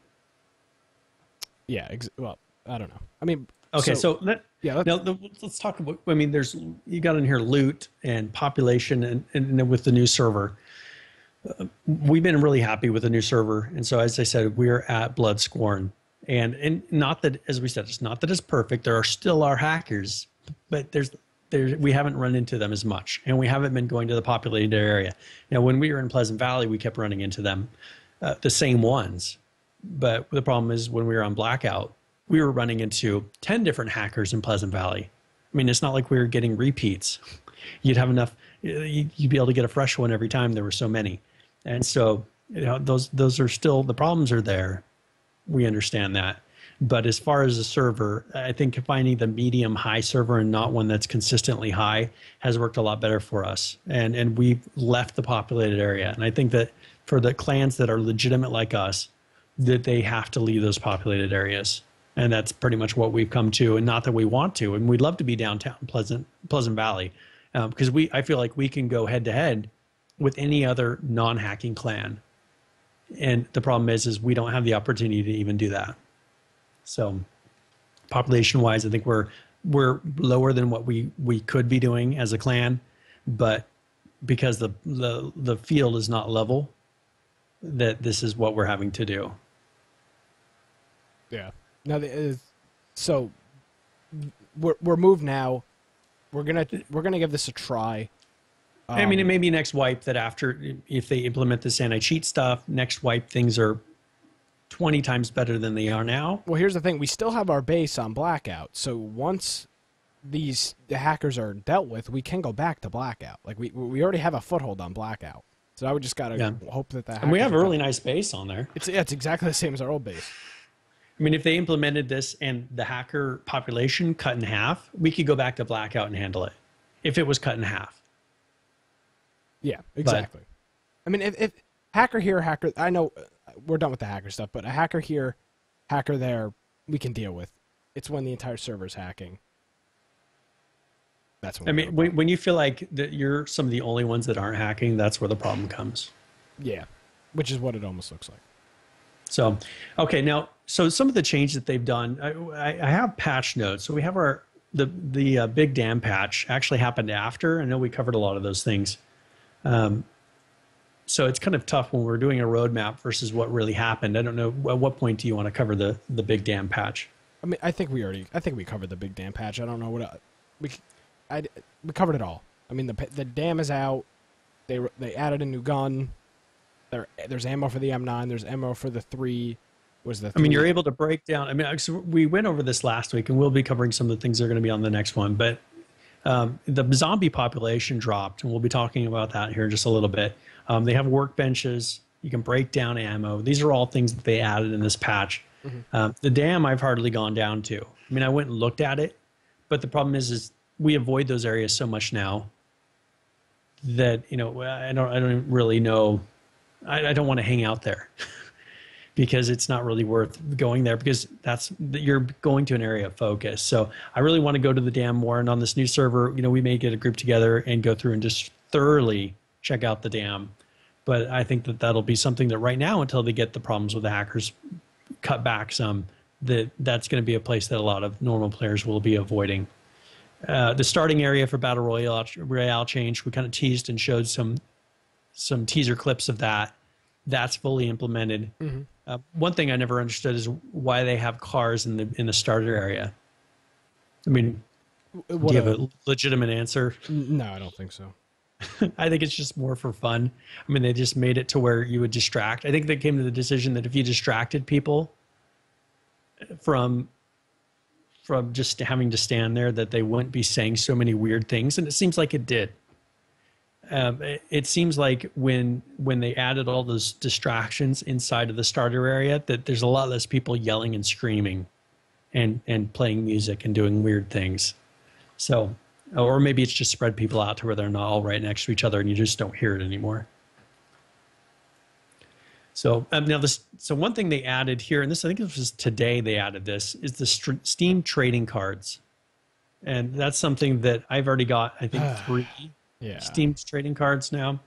Yeah. Well, I don't know. I mean, okay. Let's talk about, I mean, you got in here loot and population and with the new server. We've been really happy with the new server. And so, as I said, we're at Bloodscorn, and not that, as we said, it's not that it's perfect. There are still our hackers, but we haven't run into them as much, and we haven't been going to the populated area. Now, when we were in Pleasant Valley, we kept running into them. the same ones. But the problem is when we were on blackout, we were running into 10 different hackers in Pleasant Valley. I mean, it's not like we were getting repeats. You'd have enough, you'd be able to get a fresh one every time. There were so many. And so, those are still, the problems are there. We understand that. But as far as a server, I think finding the medium high server and not one that's consistently high has worked a lot better for us. And we've left the populated area. And I think that for the clans that are legitimate like us, that they have to leave those populated areas. And that's pretty much what we've come to. And not that we want to. And we'd love to be downtown Pleasant Valley, because I feel like we can go head to head with any other non-hacking clan. And the problem is we don't have the opportunity to even do that. So population wise, I think we're lower than what we could be doing as a clan, but because the field is not level, that this is what we're having to do. Yeah. Now, so we're moved now. We're gonna give this a try. I mean, it may be next wipe that after, if they implement this anti-cheat stuff, next wipe things are 20 times better than they are now. Well, here's the thing: we still have our base on blackout. So once the hackers are dealt with, we can go back to blackout. Like we already have a foothold on blackout. So I would just gotta hope that and we have a really nice base on there. It's exactly the same as our old base. I mean, if they implemented this and the hacker population cut in half, we could go back to blackout and handle it. If it was cut in half. Yeah, exactly. But, I mean, if hacker here, hacker, I know we're done with the hacker stuff, but a hacker here, hacker there, we can deal with. It's when the entire server's hacking. That's when. I mean, when you feel like that you're some of the only ones that aren't hacking, that's where the problem comes. Yeah, which is what it almost looks like. So, okay, now, so some of the changes that they've done, I have patch notes. So we have the big dam patch actually happened after. I know we covered a lot of those things. So it's kind of tough when we're doing a roadmap versus what really happened. I don't know, at what point do you want to cover the big dam patch? I mean, I think we covered the big dam patch. I don't know what we covered it all. I mean, the dam is out. They added a new gun. There's ammo for the M9. There's ammo for the 3. I mean, you're able to break down. I mean, so we went over this last week, and we'll be covering some of the things that are going to be on the next one. But the zombie population dropped, and we'll be talking about that here in just a little bit. They have workbenches. You can break down ammo. These are all things that they added in this patch. Mm-hmm. The dam I've hardly gone down to. I mean, I went and looked at it, but the problem is we avoid those areas so much now that I don't really know. I don't want to hang out there because it's not really worth going there because you're going to an area of focus. So I really want to go to the dam more. And on this new server, we may get a group together and go through and just thoroughly check out the dam. But I think that that'll be something that right now, until they get the problems with the hackers cut back some, that's going to be a place that a lot of normal players will be avoiding. The starting area for Battle Royale change, we kind of teased and showed some teaser clips of that. That's fully implemented. Mm-hmm. One thing I never understood is why they have cars in the starter area. I mean, do you have a legitimate answer? No, I don't think so. I think it's just more for fun. I mean, they just made it to where you would distract. I think they came to the decision that if you distracted people from just having to stand there, that they wouldn't be saying so many weird things. And it seems like it did. It seems like when they added all those distractions inside of the starter area, that there's a lot less people yelling and screaming and playing music and doing weird things. So, or maybe it's just spread people out to where they're not all right next to each other and you just don't hear it anymore. So so one thing they added here, and I think this was today they added this, is the Steam trading cards. And that's something that I've already got, I think, 3 Steam trading cards now.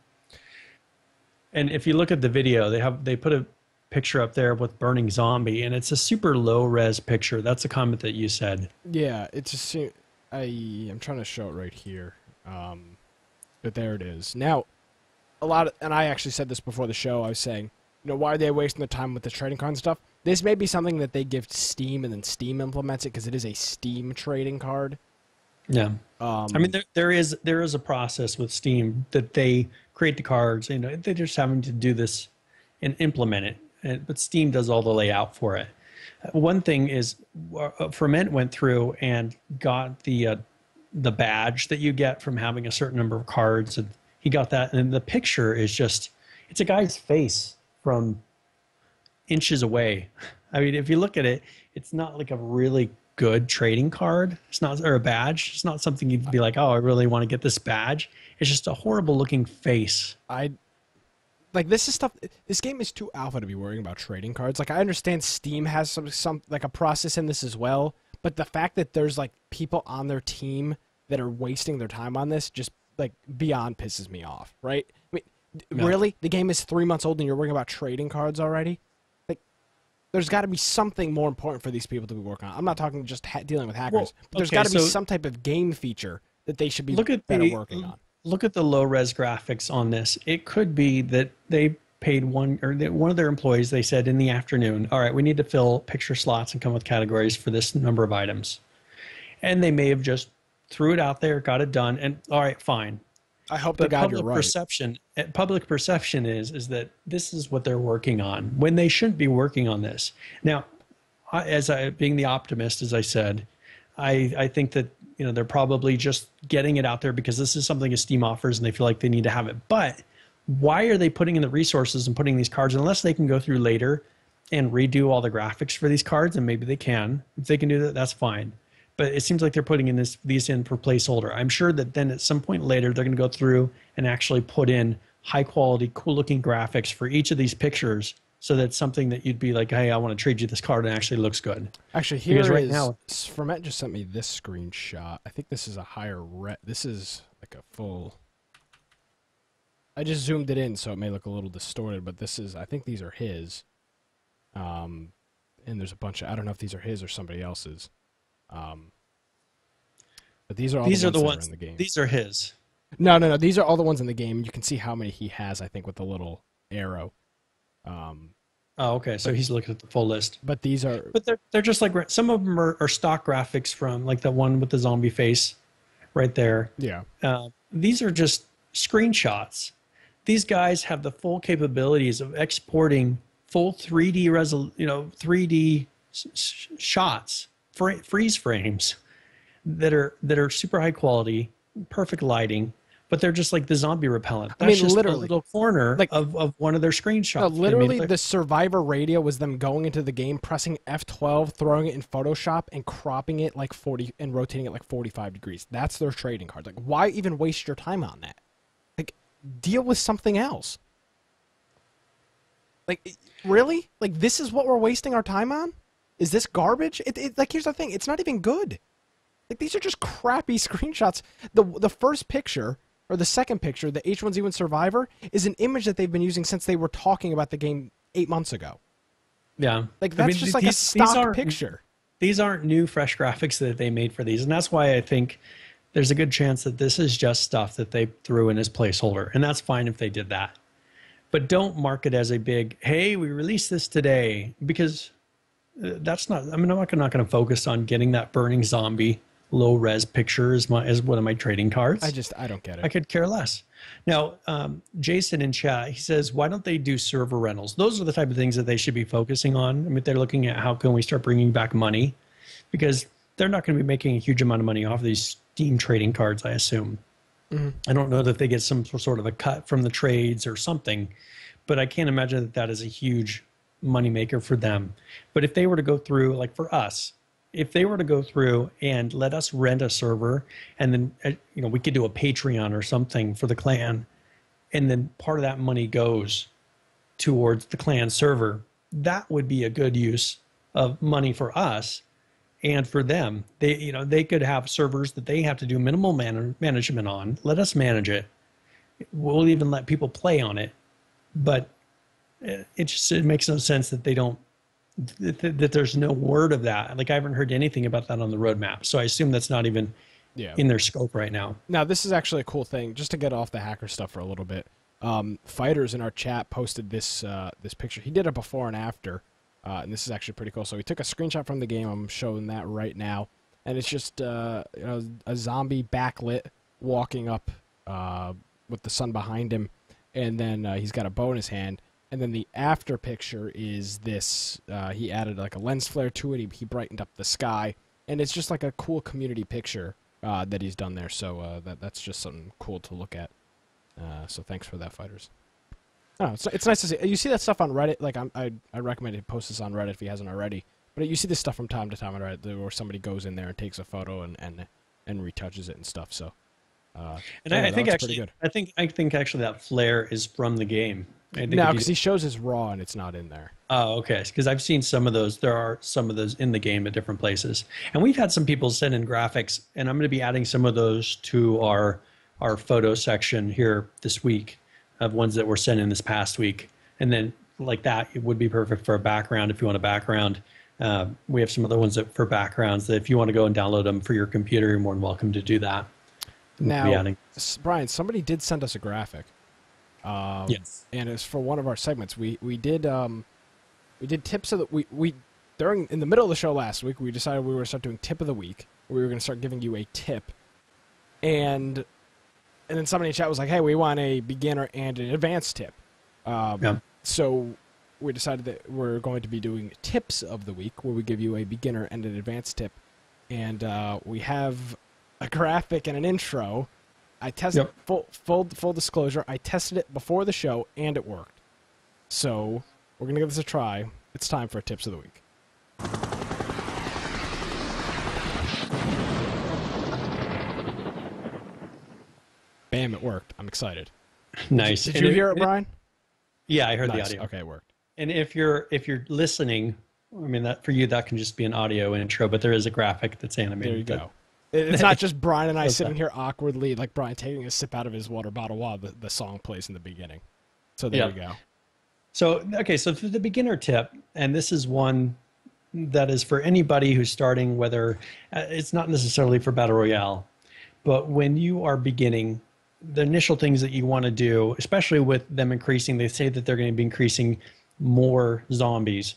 And if you look at the video, they put a picture up there with Burning Zombie, and it's a super low res picture. That's a comment that you said. Yeah, I'm trying to show it right here. But there it is. Now, and I actually said this before the show, I was saying, why are they wasting the time with the trading card and stuff? This may be something that they give Steam and then Steam implements it because it is a Steam trading card. Yeah. I mean, there is a process with Steam that they create the cards. They're just having to do this and implement it. But Steam does all the layout for it. One thing is, Ferment went through and got the badge that you get from having a certain number of cards, and he got that. And the picture is it's a guy's face from inches away. I mean, if you look at it, it's not like a really good trading card. It's not, or a badge. It's not something you'd be like, oh, I really want to get this badge. It's just a horrible looking face. Like, this is stuff. This game is too alpha to be worrying about trading cards. Like, I understand Steam has some like a process in this as well, but the fact that there's like people on their team that are wasting their time on this just like beyond pisses me off, right? I mean, really, the game is 3 months old and you're worrying about trading cards already? Like, there's got to be something more important for these people to be working on. I'm not talking just dealing with hackers, but there's got to be some type of game feature that they should be better working on. Look at the low res graphics on this. It could be that they paid one of their employees. They said in the afternoon, all right, we need to fill picture slots and come with categories for this number of items. And they may have just threw it out there, got it done, and all right, fine. I hope to God you're right. Public perception is that this is what they're working on when they shouldn't be working on this. Now, being the optimist, as I said, I think that they're probably just getting it out there because this is something that Steam offers and they feel like they need to have it. But why are they putting in the resources and putting these cards unless they can go through later and redo all the graphics for these cards? And maybe they can. If they can do that, that's fine. But it seems like they're putting these in for placeholder. I'm sure that then at some point later they're going to go through and actually put in high quality, cool looking graphics for each of these pictures. So that's something that you'd be like, hey, I want to trade you this card and it actually looks good. Actually, here right now, Ferment just sent me this screenshot. I think this is a higher this is like a full. I just zoomed it in so it may look a little distorted, but this is, I think these are his. And there's a bunch of, I don't know if these are his or somebody else's. But these are all the ones that are in the game. These are his. No. These are all the ones in the game. You can see how many he has, I think, with the little arrow. Okay. So he's looking at the full list. But these are... But they're just like... Some of them are stock graphics from, like the one with the zombie face right there. Yeah. These are just screenshots. These guys have the full capabilities of exporting full 3D 3D shots, freeze frames that are super high quality, perfect lighting, but they're just like the zombie repellent. That's just literally a little corner of one of their screenshots. No, literally, the Survivor radio was them going into the game, pressing F12, throwing it in Photoshop, and cropping it like 40 and rotating it like 45 degrees. That's their trading card. Like, why even waste your time on that? Like, deal with something else. Like, really? Like, this is what we're wasting our time on? Is this garbage? Like, here's the thing. It's not even good. Like, these are just crappy screenshots. The first picture, or the second picture, the H1Z1 Survivor, is an image that they've been using since they were talking about the game 8 months ago. Yeah. Like, that's just like a stock picture. These aren't new, fresh graphics that they made for these. And that's why I think there's a good chance that this is just stuff that they threw in as placeholder. And that's fine if they did that. But don't mark it as a big, hey, we released this today. Because that's not, I mean, I'm not going to focus on getting that burning zombie low res picture as one of my trading cards. I don't get it. I could care less. Now, Jason in chat, he says, why don't they do server rentals? Those are the type of things that they should be focusing on. I mean, they're looking at how can we start bringing back money, because they're not going to be making a huge amount of money off these Steam trading cards, I assume. Mm-hmm. I don't know that they get some sort of a cut from the trades or something, but I can't imagine that is a huge moneymaker for them. But if they were to go through, like for us, if they were to go through and let us rent a server, and then we could do a Patreon or something for the clan, and then part of that money goes towards the clan server, that would be a good use of money for us and for them. They could have servers that they have to do minimal management on. Let us manage it. We'll even let people play on it, but it makes no sense that they don't. That there's no word of that. Like, I haven't heard anything about that on the roadmap. So I assume that's not even in their scope right now. Now, this is actually a cool thing. Just to get off the hacker stuff for a little bit. Fighters in our chat posted this picture. He did it before and after. And this is actually pretty cool. So he took a screenshot from the game. I'm showing that right now. And it's just a zombie backlit walking up with the sun behind him. And then he's got a bow in his hand. And then the after picture is this. He added like a lens flare to it. He brightened up the sky, and it's just like a cool community picture that he's done there. So that's just something cool to look at. So thanks for that, fighters. Oh, it's nice to see. You see that stuff on Reddit. Like I recommend he post this on Reddit if he hasn't already. But you see this stuff from time to time on Reddit where somebody goes in there and takes a photo and retouches it and stuff. So. And I think actually, good. I think actually that flare is from the game. No, because he shows his raw and it's not in there. Oh, okay. Because I've seen some of those. There are some of those in the game at different places, and we've had some people send in graphics, and I'm going to be adding some of those to our photo section here this week of ones that were sent in this past week, and then like that, it would be perfect for a background if you want a background. We have some other ones for backgrounds that if you want to go and download them for your computer, you're more than welcome to do that. Now, Brian, somebody did send us a graphic. Yes, and it's for one of our segments. We did tips of the we in the middle of the show last week. We decided we were going to start doing tip of the week. We were going to start giving you a tip, and then somebody in chat was like, "Hey, we want a beginner and an advanced tip." So we decided that we're going to be doing tips of the week, where we give you a beginner and an advanced tip, and we have a graphic and an intro. I tested full disclosure. I tested it before the show and it worked. So we're gonna give this a try. It's time for tips of the week. Bam! It worked. I'm excited. Nice. Did you hear it, Brian? Yeah, I heard the audio. Okay, it worked. And if you're listening, I mean that for you that can just be an audio intro, but there is a graphic that's animated. There you go. It's not just Brian and I sitting here awkwardly, like Brian taking a sip out of his water bottle while the song plays in the beginning. So there you go. So, okay, so for the beginner tip, and this is one that is for anybody who's starting, whether it's not necessarily for Battle Royale, but when you are beginning, the initial things that you want to do, especially with them increasing, they say that they're going to be increasing more zombies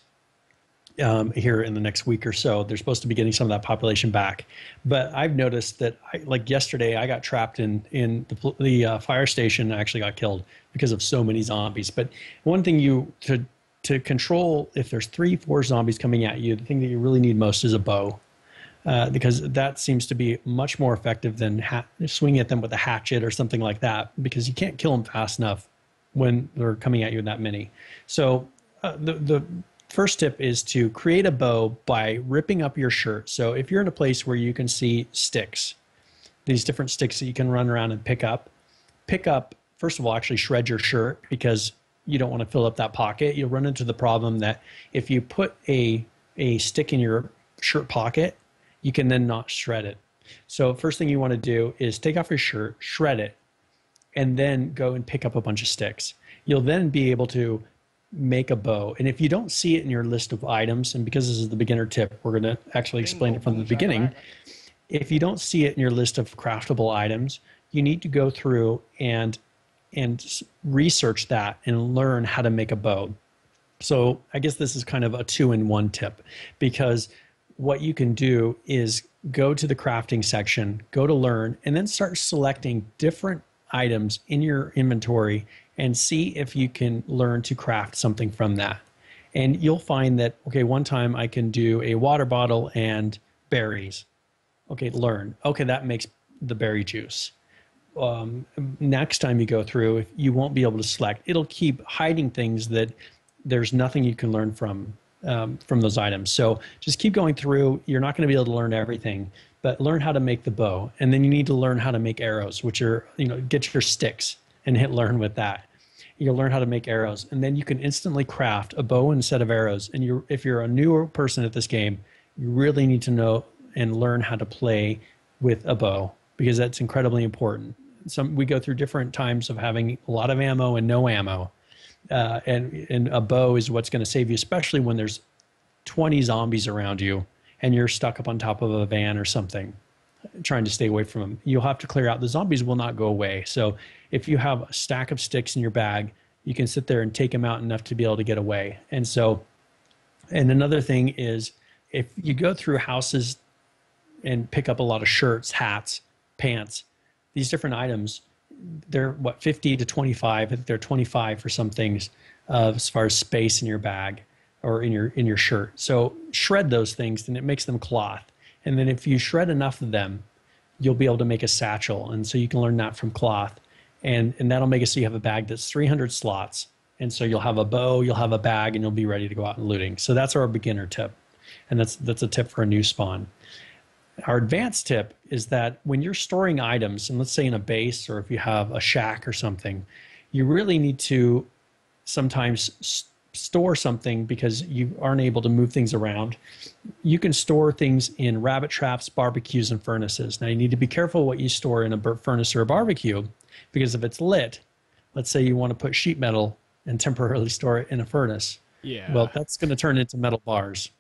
here in the next week or so. They're supposed to be getting some of that population back. But I've noticed that, like yesterday, I got trapped in the fire station and actually got killed because of so many zombies. But one thing to control, if there's 3-4 zombies coming at you, the thing that you really need most is a bow. Because that seems to be much more effective than swinging at them with a hatchet or something like that, because you can't kill them fast enough when they're coming at you that many. So the first tip is to create a bow by ripping up your shirt. So if you're in a place where you can see sticks, these different sticks that you can run around and pick up, first of all, actually shred your shirt, because you don't want to fill up that pocket. You'll run into the problem that if you put a stick in your shirt pocket, you can then not shred it. So first thing you want to do is take off your shirt, shred it, and then go and pick up a bunch of sticks. You'll then be able to make a bow. And if you don't see it in your list of items, and because this is the beginner tip, we're going to actually explain it from the beginning. If you don't see it in your list of craftable items, you need to go through and research that and learn how to make a bow. So I guess this is kind of a 2-in-1 tip, because what you can do is go to the crafting section, go to learn, and then start selecting different items in your inventory and see if you can learn to craft something from that. And you'll find that, okay, one time I can do a water bottle and berries. Okay, learn. Okay, that makes the berry juice. Next time you go through, you won't be able to select. It'll keep hiding things that there's nothing you can learn from those items. So just keep going through. You're not going to be able to learn everything, but learn how to make the bow. And then you need to learn how to make arrows, which are, get your sticks and hit learn with that. You'll learn how to make arrows, and then you can instantly craft a bow and a set of arrows. And if you're a newer person at this game, you really need to know and learn how to play with a bow, because that's incredibly important. We go through different times of having a lot of ammo and no ammo. And a bow is what's going to save you, especially when there's 20 zombies around you and you're stuck up on top of a van or something, trying to stay away from them. You'll have to clear out. The zombies will not go away. So if you have a stack of sticks in your bag, you can sit there and take them out enough to be able to get away. And another thing is, if you go through houses and pick up a lot of shirts, hats, pants, these different items, they're what, 50 to 25. I think they're 25 for some things, as far as space in your bag or in your shirt. So shred those things, and it makes them cloth. And then if you shred enough of them, you'll be able to make a satchel. And so you can learn that from cloth, and that'll make it so you have a bag that's 300 slots. And so you'll have a bow, you'll have a bag, and you'll be ready to go out and looting. So that's our beginner tip, and that's a tip for a new spawn. Our advanced tip is that when you're storing items, and let's say in a base or if you have a shack or something, you really need to sometimes store something because you aren't able to move things around. You can store things in rabbit traps, barbecues, and furnaces. Now, you need to be careful what you store in a furnace or a barbecue, because if it's lit, let's say you want to put sheet metal and temporarily store it in a furnace. Yeah. Well, that's going to turn into metal bars.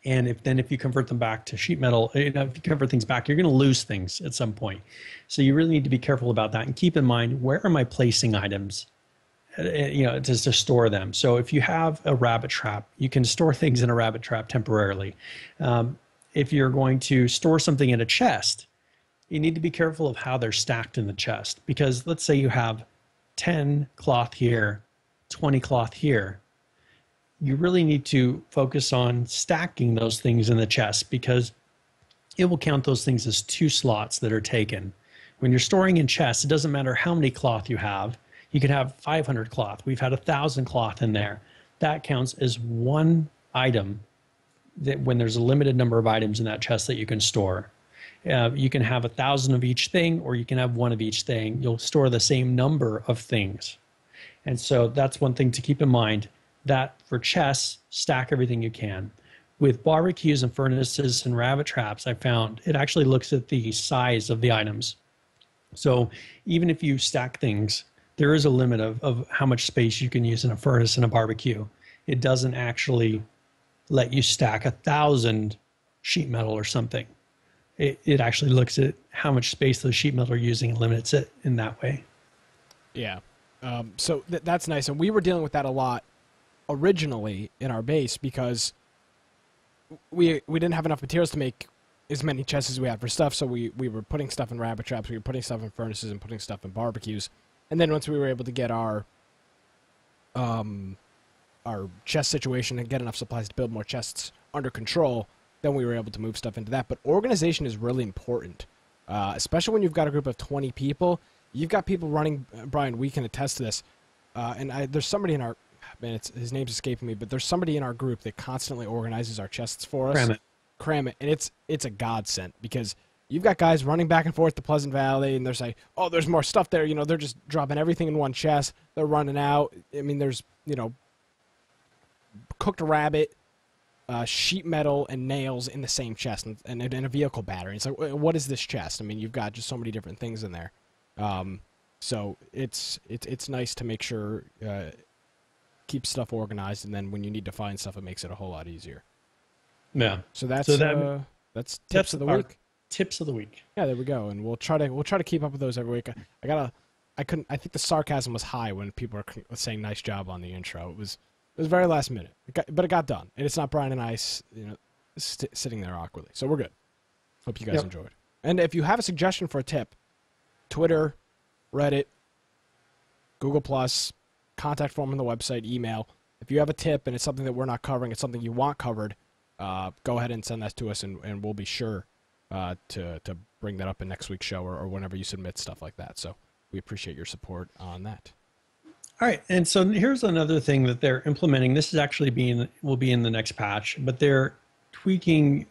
And if you convert them back to sheet metal, if you convert things back, you're going to lose things at some point. So you really need to be careful about that and keep in mind, where am I placing items, to store them. So if you have a rabbit trap, you can store things in a rabbit trap temporarily. If you're going to store something in a chest, you need to be careful of how they're stacked in the chest, because let's say you have 10 cloth here, 20 cloth here. You really need to focus on stacking those things in the chest, because it will count those things as 2 slots that are taken. When you're storing in chests, it doesn't matter how many cloth you have. You could have 500 cloth. We've had 1,000 cloth in there. That counts as 1 item, that when there's a limited number of items in that chest that you can store. You can have 1,000 of each thing, or you can have 1 of each thing. You'll store the same number of things. And so that's one thing to keep in mind, that for chests, stack everything you can. With barbecues and furnaces and rabbit traps, I found it actually looks at the size of the items. So even if you stack things, there is a limit of how much space you can use in a furnace and a barbecue. It doesn't actually let you stack 1,000 sheet metal or something. It actually looks at how much space those sheet metal are using and limits it in that way. Yeah. So that's nice. And we were dealing with that a lot originally in our base, because we didn't have enough materials to make as many chests as we had for stuff. So we were putting stuff in rabbit traps, we were putting stuff in furnaces, and putting stuff in barbecues. And then once we were able to get our chest situation and get enough supplies to build more chests under control, then we were able to move stuff into that. But organization is really important, especially when you've got a group of 20 people. You've got people running, Brian, we can attest to this. There's somebody in our, man, his name's escaping me, but there's somebody in our group that constantly organizes our chests for us. Cram it. And it's a godsend, because you've got guys running back and forth to Pleasant Valley, and they're saying, oh, there's more stuff there. They're just dropping everything in one chest. They're running out. I mean, there's, cooked rabbit, sheet metal, and nails in the same chest, and a vehicle battery. It's like, what is this chest? I mean, you've got just so many different things in there. So it's nice to make sure, keep stuff organized, and then when you need to find stuff, it makes it a whole lot easier. Yeah. So that's tips of the week. Tips of the week. Yeah, there we go. And we'll try to keep up with those every week. I think the sarcasm was high when people were saying nice job on the intro. It was very last minute, but it got done, and it's not Brian and I, sitting there awkwardly. So we're good. Hope you guys enjoyed. And if you have a suggestion for a tip, Twitter, Reddit, Google+, contact form on the website, email. If you have a tip and it's something that we're not covering, it's something you want covered, go ahead and send that to us, and we'll be sure to bring that up in next week's show or whenever you submit stuff like that. So we appreciate your support on that. All right, and so here's another thing that they're implementing. This is actually will be in the next patch, but they're tweaking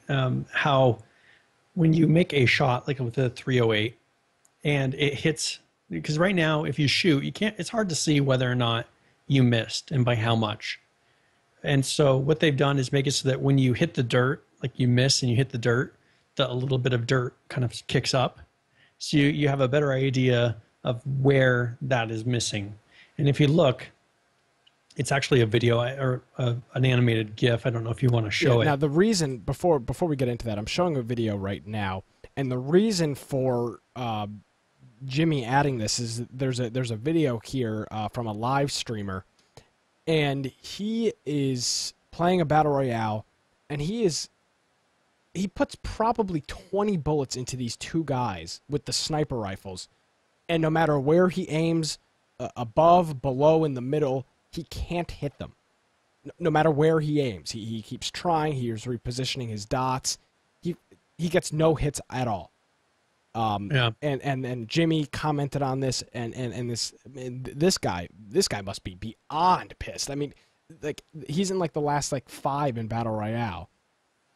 how when you make a shot, like with a 308, and it hits, because right now if you shoot, you can't. It's hard to see whether or not you missed and by how much. And so what they've done is make it so that when you hit the dirt, like you miss and you hit the dirt, a little bit of dirt kind of kicks up, so you have a better idea of where that is missing. And if you look, it's actually a video or an animated GIF. I don't know if you want to show it. Now, the reason, before we get into that, I'm showing a video right now, and the reason for Jimmy adding this is there's a video here from a live streamer, and he is playing a battle royale, and he puts probably 20 bullets into these 2 guys with the sniper rifles, And no matter where he aims, above, below, in the middle, he can't hit them. No matter where he aims, he keeps trying. He's repositioning his dots. He gets no hits at all. And Jimmy commented on this, and this guy must be beyond pissed. I mean, like, he's in like the last like 5 in Battle Royale,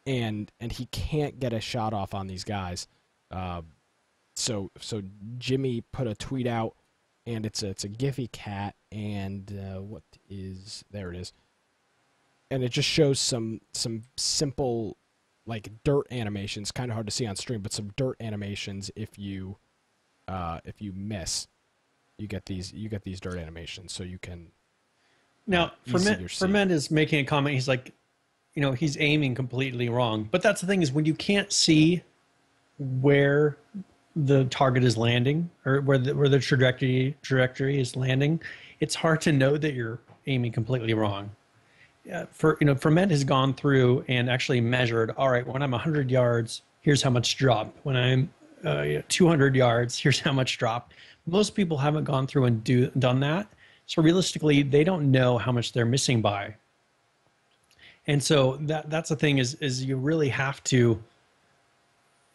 and he can't get a shot off on these guys. So Jimmy put a tweet out, and it's a Giphy cat, and there it is, and it just shows some simple like dirt animations, kind of hard to see on stream, but some dirt animations. If you miss, you get these dirt animations, so you can. Now, Ferment is making a comment. He's like, he's aiming completely wrong. But that's the thing, is when you can't see where the target is landing, or where the trajectory is landing, it's hard to know that you're aiming completely wrong. Ferment has gone through and actually measured, all right, when I'm 100 yards, here's how much drop. When I'm 200 yards, here's how much drop. Most people haven't gone through and done that. So realistically, they don't know how much they're missing by. And so that's the thing, is you really have to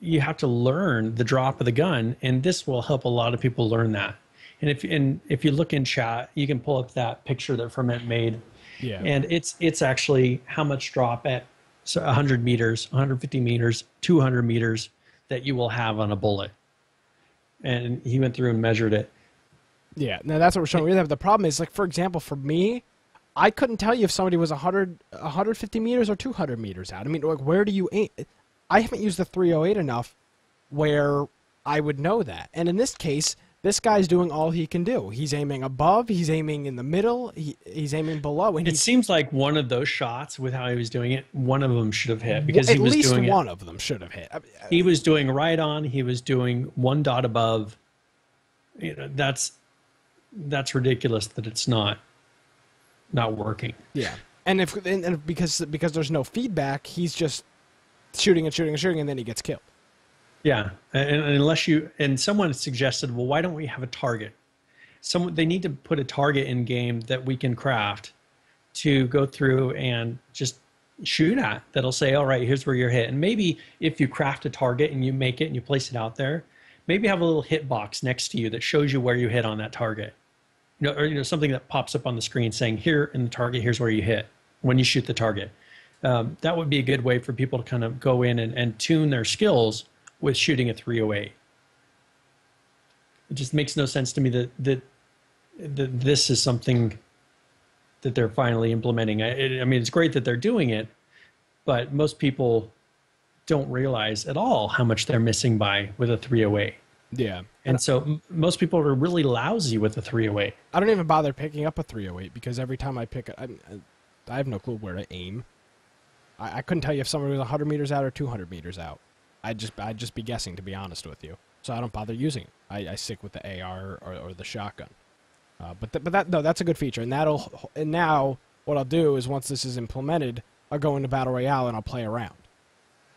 learn the drop of the gun, and this will help a lot of people learn that. And if you look in chat, you can pull up that picture that Ferment made. Yeah. And it's actually how much drop at 100 meters, 150 meters, 200 meters that you will have on a bullet. And he went through and measured it. Yeah, now that's what we're showing. The problem is, like, for example, for me, I couldn't tell you if somebody was 150 meters or 200 meters out. I mean, like, where do you aim? I haven't used the 308 enough where I would know that. And in this case, this guy's doing all he can do. He's aiming above. He's aiming in the middle. He's aiming below. And it seems like one of those shots, with how he was doing it, one of them should have hit, because he was doing it. At least one of them should have hit. He was doing right on. He was doing one dot above. That's ridiculous that it's not working. Yeah, and because there's no feedback, he's just shooting and then he gets killed. Yeah, and someone suggested, well, why don't we have a target? They need to put a target in game that we can craft to go through and just shoot at. That'll say, all right, here's where you're hit. And maybe if you craft a target and you make it and you place it out there, maybe have a little hit box next to you that shows you where you hit on that target. Or something that pops up on the screen saying, here in the target, here's where you hit when you shoot the target. That would be a good way for people to kind of go in and tune their skills with shooting a 308. It just makes no sense to me that this is something that they're finally implementing. I mean, it's great that they're doing it, but most people don't realize at all how much they're missing by with a 308. Yeah. And so most people are really lousy with the 308. I don't even bother picking up a 308 because every time I pick it, I have no clue where to aim. I couldn't tell you if someone was 100 meters out or 200 meters out. I'd just be guessing, to be honest with you. So I don't bother using it. I stick with the AR or the shotgun. That's a good feature. And now what I'll do is, once this is implemented, I'll go into Battle Royale and I'll play around.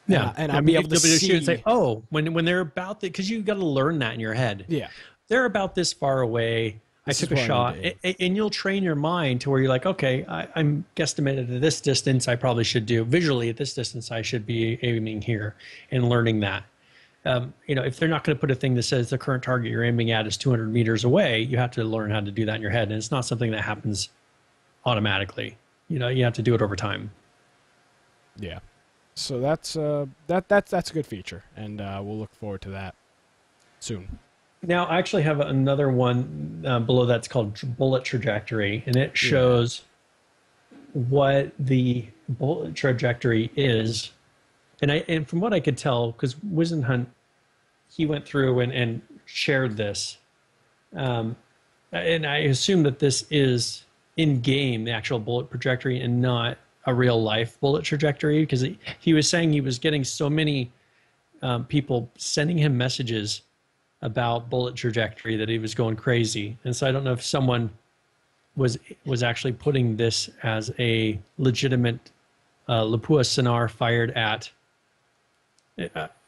Yeah, and I'll be able to see and say, oh, when they're about that, because you've got to learn that in your head. Yeah, they're about this far away. I took a shot, and you'll train your mind to where you're like, okay, I'm guesstimated at this distance. I probably should do visually at this distance. I should be aiming here and learning that. If they're not going to put a thing that says the current target you're aiming at is 200 meters away, you have to learn how to do that in your head, and it's not something that happens automatically. You have to do it over time. Yeah. So that's a good feature, and we'll look forward to that soon. Now, I actually have another one below that's called bullet trajectory, and it shows what the bullet trajectory is. And from what I could tell, because Wizenhunt, he went through and shared this, and I assume that this is in game, the actual bullet trajectory, and not a real life bullet trajectory, because he was saying he was getting so many people sending him messages about bullet trajectory that he was going crazy. And so I don't know if someone was actually putting this as a legitimate Lapua Sonar fired at.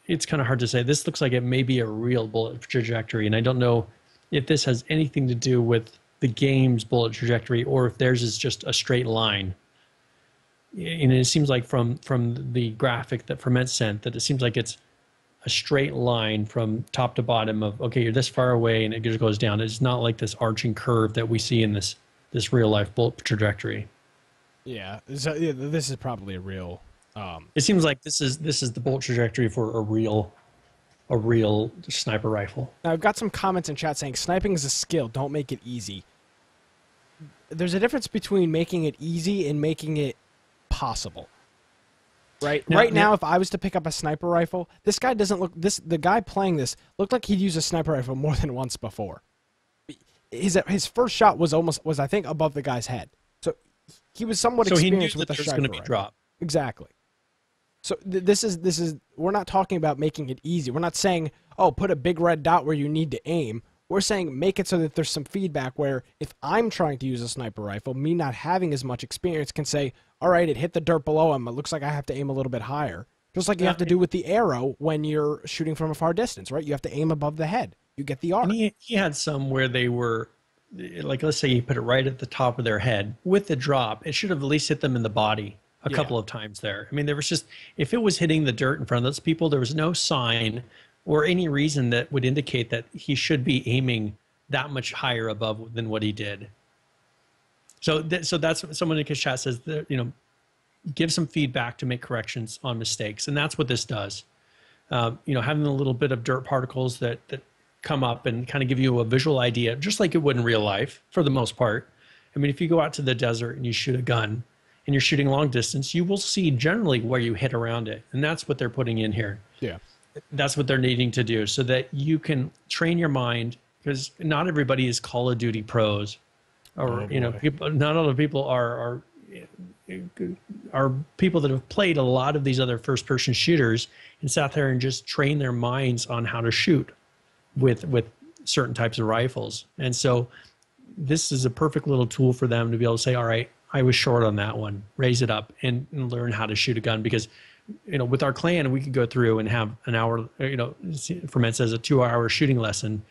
It's kind of hard to say. This looks like it may be a real bullet trajectory, and I don't know if this has anything to do with the game's bullet trajectory or if theirs is just a straight line. And it seems like from the graphic that Ferment sent, that it seems like it's a straight line from top to bottom of, okay, you're this far away and it just goes down. It's not like this arching curve that we see in this real life bullet trajectory. Yeah, so, yeah, this is probably a real. It seems like this is the bullet trajectory for a real sniper rifle. Now I've got some comments in chat saying sniping is a skill. Don't make it easy. There's a difference between making it easy and making it possible. Right? Right now, if I was to pick up a sniper rifle, this guy doesn't look the guy playing this looked like he'd used a sniper rifle more than once before. His first shot was I think above the guy's head. So he was somewhat experienced with the sniper rifle. Drop. Exactly. So this is we're not talking about making it easy. We're not saying, "Oh, put a big red dot where you need to aim." We're saying make it so that there's some feedback where if I'm trying to use a sniper rifle, me not having as much experience can say, all right, it hit the dirt below him. It looks like I have to aim a little bit higher. Just like you have to do with the arrow when you're shooting from a far distance, right? You have to aim above the head. You get the arc. And he had some where they were, like, let's say you put it right at the top of their head. With the drop, it should have at least hit them in the body a couple of times there. I mean, there was just, if it was hitting the dirt in front of those people, there was no sign or any reason that would indicate that he should be aiming that much higher above than what he did. So that's what someone in the chat says, that, give some feedback to make corrections on mistakes. And that's what this does. Having a little bit of dirt particles that come up and kind of give you a visual idea, just like it would in real life for the most part. I mean, if you go out to the desert and you shoot a gun and you're shooting long distance, you will see generally where you hit around it. And that's what they're putting in here. Yeah. That's what they're needing to do so that you can train your mind, because not everybody is Call of Duty pros, or people. Not all the people are people that have played a lot of these other first-person shooters and sat there and just trained their minds on how to shoot with certain types of rifles. And so this is a perfect little tool for them to be able to say, all right, I was short on that one, raise it up and learn how to shoot a gun. Because with our clan, we could go through and have an hour, Ferment says a 2-hour shooting lesson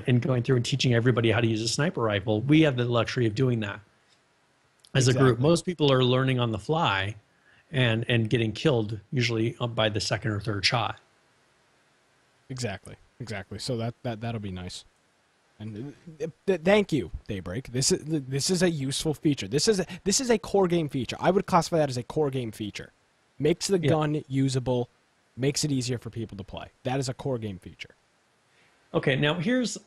and going through and teaching everybody how to use a sniper rifle. We have the luxury of doing that as a group. Most people are learning on the fly and getting killed usually by the second or third shot. Exactly. So that'll be nice. And thank you, Daybreak. This is a useful feature. This is a core game feature. I would classify that as a core game feature. Makes the gun usable, makes it easier for people to play. That is a core game feature. Okay, now here's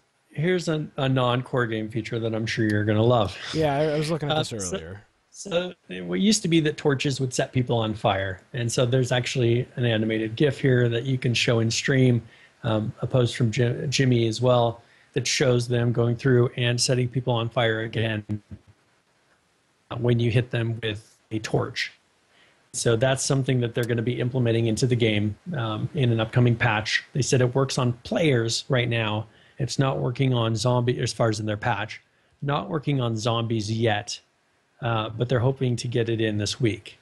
a non-core game feature that I'm sure you're going to love. Yeah, I was looking at this earlier. So what used to be that torches would set people on fire. And so there's actually an animated GIF here that you can show in stream, a post from Jimmy as well, that shows them going through and setting people on fire again when you hit them with a torch. So that's something that they're going to be implementing into the game in an upcoming patch. They said it works on players right now. It's not working on zombies, as far as in their patch. Not working on zombies yet, but they're hoping to get it in this week.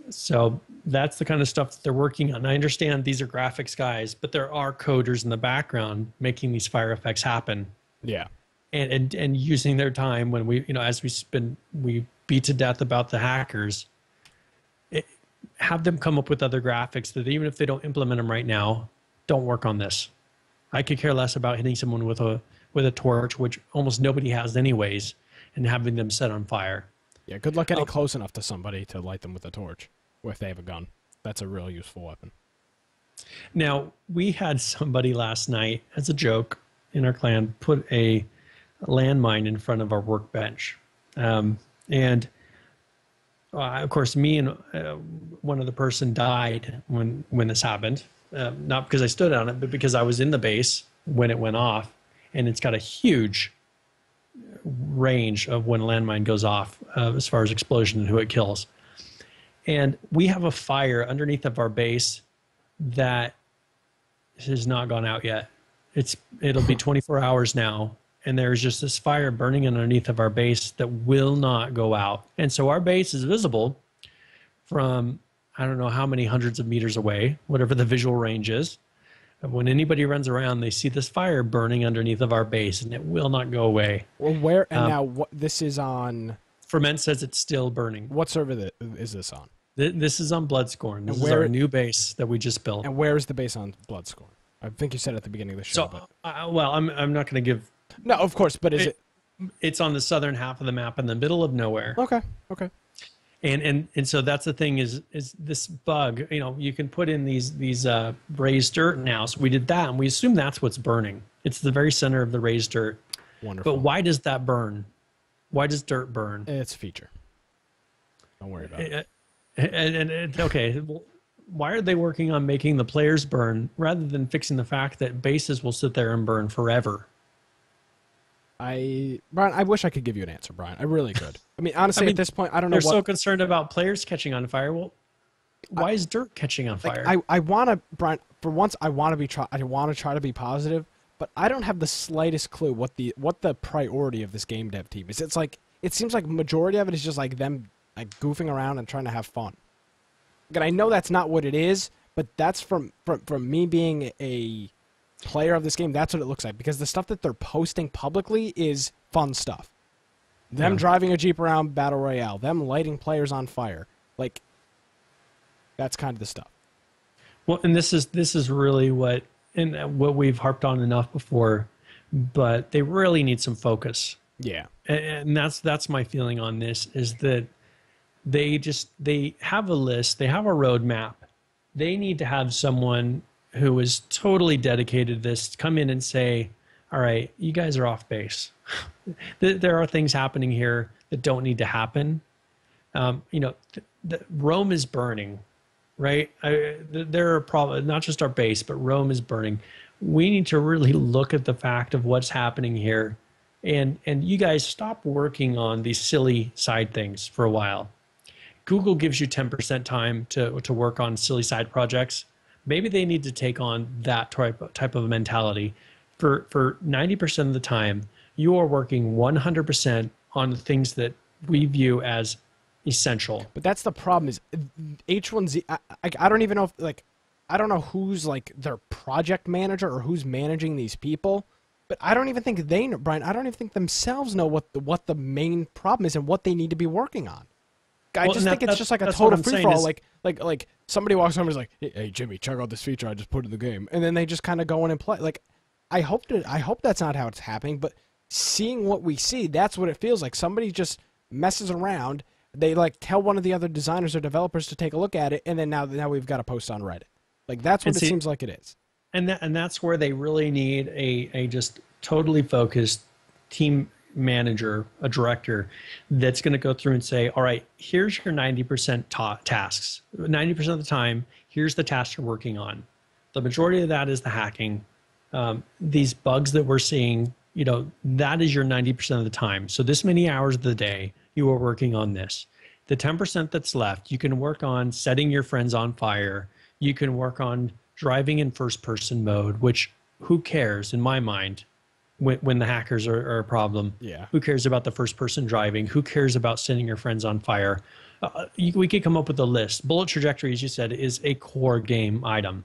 So that's the kind of stuff that they're working on. I understand these are graphics guys, but there are coders in the background making these fire effects happen. Yeah. And using their time when as we beat to death about the hackers, have them come up with other graphics that even if they don't implement them right now, don't work on this. I could care less about hitting someone with a torch, which almost nobody has anyways, and having them set on fire. Yeah, good luck getting close enough to somebody to light them with a torch, or if they have a gun. That's a real useful weapon. Now, we had somebody last night, as a joke, in our clan, put a landmine in front of our workbench. Of course, me and one other person died when this happened. Not because I stood on it, but because I was in the base when it went off. And it's got a huge range of when a landmine goes off as far as explosion and who it kills. And we have a fire underneath of our base that has not gone out yet. It'll be 24 hours now. And there's just this fire burning underneath of our base that will not go out. And so our base is visible from, I don't know how many hundreds of meters away, whatever the visual range is. When anybody runs around, they see this fire burning underneath of our base, and it will not go away. Well, where and now what? This is on. Ferment says it's still burning. What server is this on? This is on Bloodscorn. This is our new base that we just built. And where is the base on Bloodscorn? I think you said at the beginning of the show. So, well, I'm not going to give. No, of course, but is it? It's on the southern half of the map in the middle of nowhere. Okay. And so that's the thing is this bug. You know, you can put in these raised dirt now. So we did that, and we assume that's what's burning. It's the very center of the raised dirt. Wonderful. But why does that burn? Why does dirt burn? It's a feature. Don't worry about it. And okay, well, why are they working on making the players burn rather than fixing the fact that bases will sit there and burn forever? Brian, I wish I could give you an answer, Brian. I really could. I mean, honestly, at this point, I don't know. They're so concerned about players catching on fire. Well, why is dirt catching on fire? I want to, Brian. For once, I want to try to be positive, but I don't have the slightest clue what the priority of this game dev team is. It's like it seems like majority of it is just like them like goofing around and trying to have fun. And I know that's not what it is, but that's from me being a player of this game. That's what it looks like, because the stuff that they're posting publicly is fun stuff. Them driving a Jeep around Battle Royale, them lighting players on fire, like that's kind of the stuff. Well, and this is really what we've harped on enough before, but they really need some focus. Yeah, and that's my feeling on this is that they have a list, they have a roadmap. They need to have someone who is totally dedicated to this come in and say, all right, you guys are off base. There are things happening here that don't need to happen. Rome is burning, right? There are problems, not just our base, but Rome is burning. We need to really look at the fact of what's happening here. And you guys stop working on these silly side things for a while. Google gives you 10% time to work on silly side projects. Maybe they need to take on that type of mentality. For 90% of the time, you are working 100% on the things that we view as essential. But that's the problem is H1Z. I don't even know if I don't know who's like their project manager or who's managing these people. But I don't even think they know, Brian. I don't even think themselves know what the main problem is and what they need to be working on. I just think it's just like a total free for all. Like somebody walks over and is like, "Hey Jimmy, check out this feature I just put in the game," and then they just kind of go in and play. Like, I hope that's not how it's happening. But seeing what we see, that's what it feels like. Somebody just messes around. They like tell one of the other designers or developers to take a look at it, and then now we've got a post on Reddit. Like that's what it seems like it is. And that's where they really need a just totally focused team manager, a director that's going to go through and say, all right, here's your 90% tasks. 90% of the time, here's the task you're working on. The majority of that is the hacking. These bugs that we're seeing, that is your 90% of the time. So this many hours of the day, you are working on this. The 10% that's left, you can work on setting your friends on fire. You can work on driving in first person mode, which who cares in my mind when the hackers are a problem? Yeah. Who cares about the first person driving? Who cares about setting your friends on fire? We could come up with a list. Bullet trajectory, as you said, is a core game item.